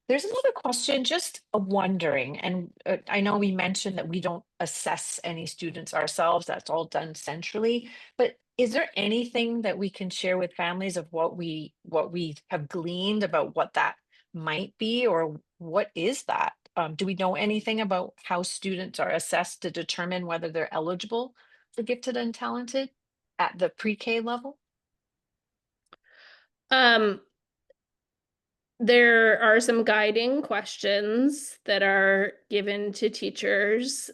There's another question, just wondering, and I know we mentioned that we don't assess any students ourselves, that's all done centrally, but is there anything that we can share with families of what we have gleaned about what that might be, or what is that? Do we know anything about how students are assessed to determine whether they're eligible for gifted and talented at the pre-K level? There are some guiding questions that are given to teachers.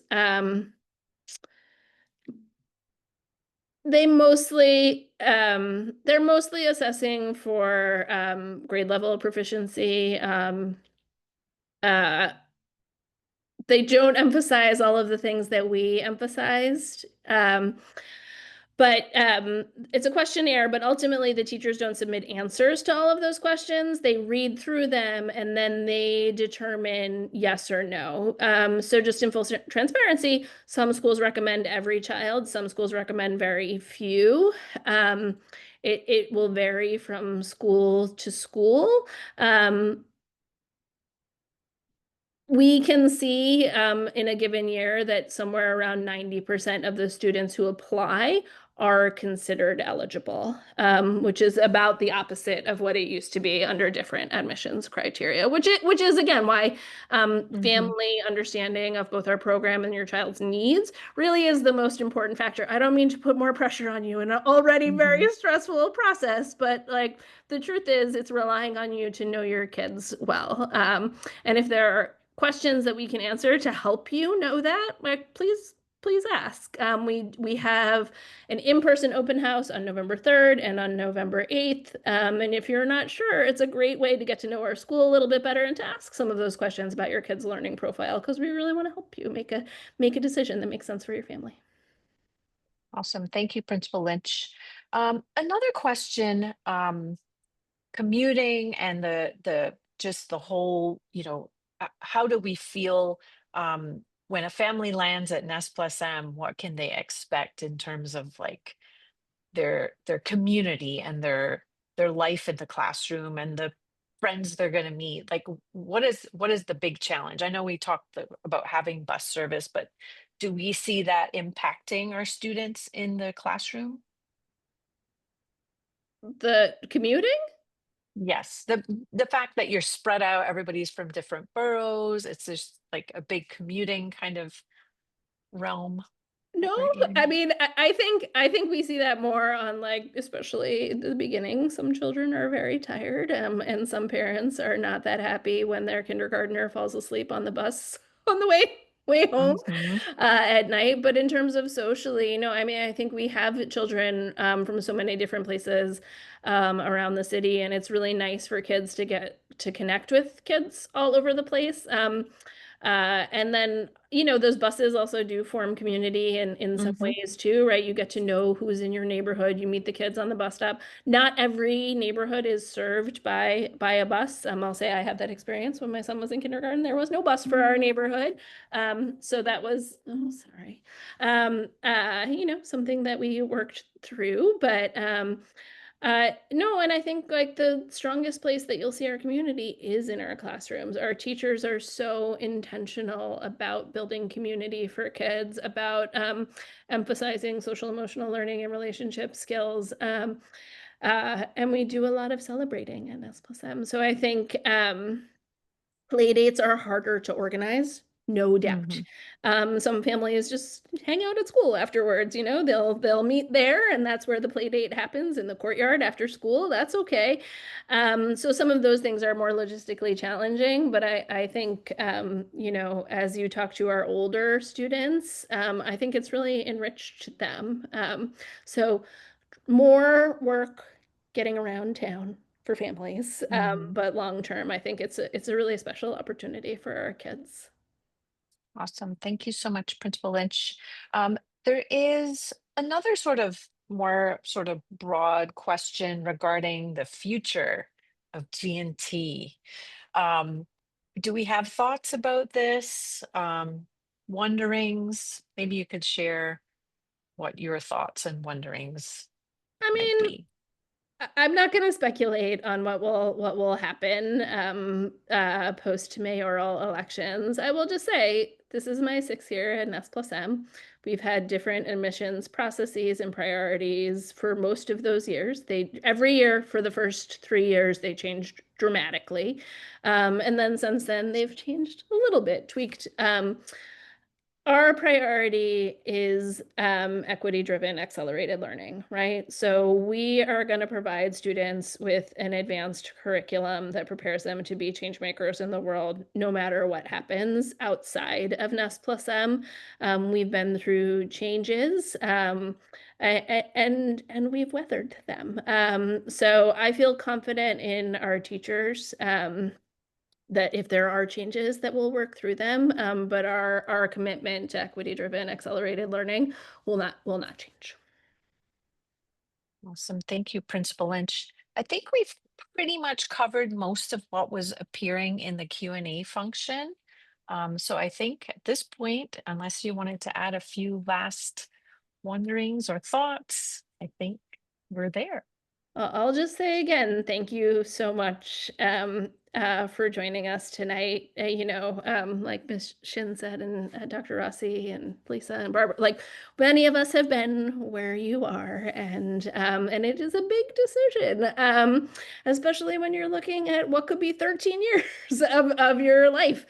They're mostly assessing for grade level proficiency. Uh, they don't emphasize all of the things that we emphasized. But it's a questionnaire, but ultimately the teachers don't submit answers to all of those questions. They read through them and then they determine yes or no. So just in full transparency, some schools recommend every child, some schools recommend very few. It will vary from school to school. We can see in a given year that somewhere around 90% of the students who apply are considered eligible, which is about the opposite of what it used to be under different admissions criteria, which is again why family understanding of both our program and your child's needs really is the most important factor. I don't mean to put more pressure on you in an already very stressful process, but like the truth is it's relying on you to know your kids well. And if there are questions that we can answer to help you know that, like please ask. We have an in-person open house on November 3rd and on November 8th. And if you're not sure, it's a great way to get to know our school a little bit better and to ask some of those questions about your kid's learning profile, because we really want to help you make a decision that makes sense for your family. Awesome. Thank you, Principal Lynch. Another question, commuting and the just the whole, how do we feel when a family lands at NEST+m? What can they expect in terms of like their community and their life in the classroom and the friends they're going to meet? Like, what is the big challenge? I know we talked about having bus service, but do we see that impacting our students in the classroom? The commuting? Yes, the fact that you're spread out, everybody's from different boroughs, it's just like a big commuting kind of realm. No, I mean, I think we see that more on like, especially at the beginning. Some children are very tired, and some parents are not that happy when their kindergartner falls asleep on the bus on the way home Mhm. at night. But in terms of socially, no, I mean, I think we have children from so many different places around the city, and it's really nice for kids to get to connect with kids all over the place. And then, those buses also do form community in some Mhm. ways too, right? You get to know who's in your neighborhood. You meet the kids on the bus stop. Not every neighborhood is served by a bus. I'll say I had that experience when my son was in kindergarten. There was no bus for our neighborhood. So that was, oh, sorry. Something that we worked through, but no, and I think like the strongest place that you'll see our community is in our classrooms. Our teachers are so intentional about building community for kids, about emphasizing social emotional learning and relationship skills. And we do a lot of celebrating at NEST+m. So I think play dates are harder to organize, no doubt. Some families just hang out at school afterwards, they'll meet there and that's where the play date happens, in the courtyard after school. That's okay. So some of those things are more logistically challenging, but I think, as you talk to our older students, I think it's really enriched them. So more work getting around town for families. But long term, I think it's a really special opportunity for our kids. Awesome. Thank you so much, Principal Lynch. There is another sort of more sort of broad question regarding the future of G&T. Do we have thoughts about this? Wonderings? Maybe you could share what your thoughts and wonderings I might mean, be. I'm not going to speculate on what will happen post mayoral elections. I will just say this is my 6th year at NEST+m. We've had different admissions processes and priorities for most of those years. Every year for the first 3 years they changed dramatically, and then since then they've changed a little bit, tweaked. Our priority is equity-driven accelerated learning, right? So we are going to provide students with an advanced curriculum that prepares them to be change makers in the world, no matter what happens outside of NEST+m. We've been through changes, and we've weathered them. So I feel confident in our teachers. That if there are changes that we'll work through them, but our commitment to equity-driven accelerated learning will not change. Awesome. Thank you, Principal Lynch. I think we've pretty much covered most of what was appearing in the Q&A function. So I think at this point, unless you wanted to add a few last wonderings or thoughts, I think we're there. I'll just say again, thank you so much for joining us tonight. Like Ms. Shin said, and Dr. Rossi and Lisa and Barbara, like many of us have been where you are, and it is a big decision, especially when you're looking at what could be 13 years of your life.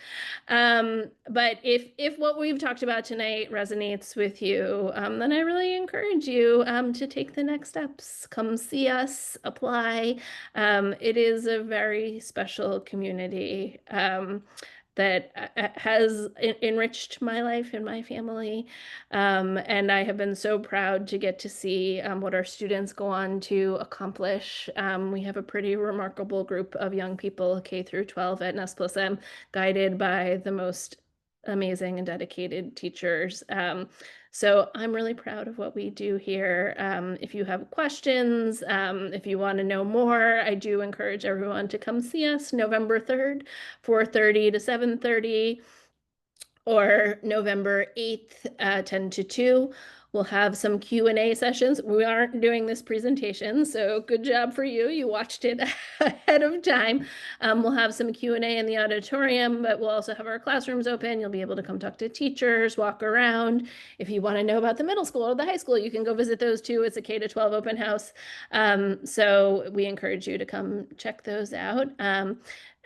But if what we've talked about tonight resonates with you, then I really encourage you to take the next steps. Come see us. Apply. It is a very special community that has enriched my life and my family. And I have been so proud to get to see what our students go on to accomplish. We have a pretty remarkable group of young people, K through 12 at NEST+m, guided by the most amazing and dedicated teachers. So I'm really proud of what we do here. If you have questions, if you want to know more, I do encourage everyone to come see us November 3rd, 4:30 to 7:30, or November 8th, 10 to 2. We'll have some Q&A sessions. We aren't doing this presentation, so good job for you. You watched it ahead of time. We'll have some Q&A in the auditorium, but we'll also have our classrooms open. You'll be able to come talk to teachers, walk around. If you want to know about the middle school or the high school, you can go visit those too. It's a K to 12 open house. So we encourage you to come check those out.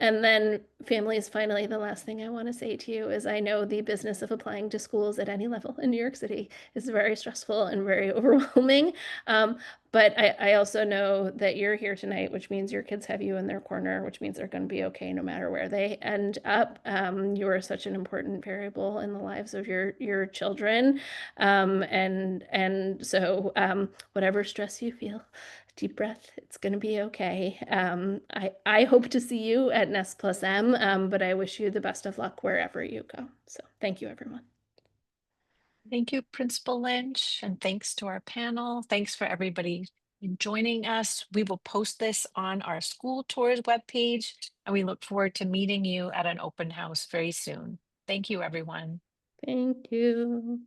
And then families, finally, the last thing I want to say to you is I know the business of applying to schools at any level in New York City is very stressful and very overwhelming. But I also know that you're here tonight, which means your kids have you in their corner, which means they're going to be okay no matter where they end up. You are such an important variable in the lives of your children. And so whatever stress you feel, deep breath, it's going to be okay. I hope to see you at NEST+m, but I wish you the best of luck wherever you go. So thank you, everyone. Thank you, Principal Lynch, and thanks to our panel. Thanks for everybody joining us. We will post this on our school tours webpage, and we look forward to meeting you at an open house very soon. Thank you, everyone. Thank you.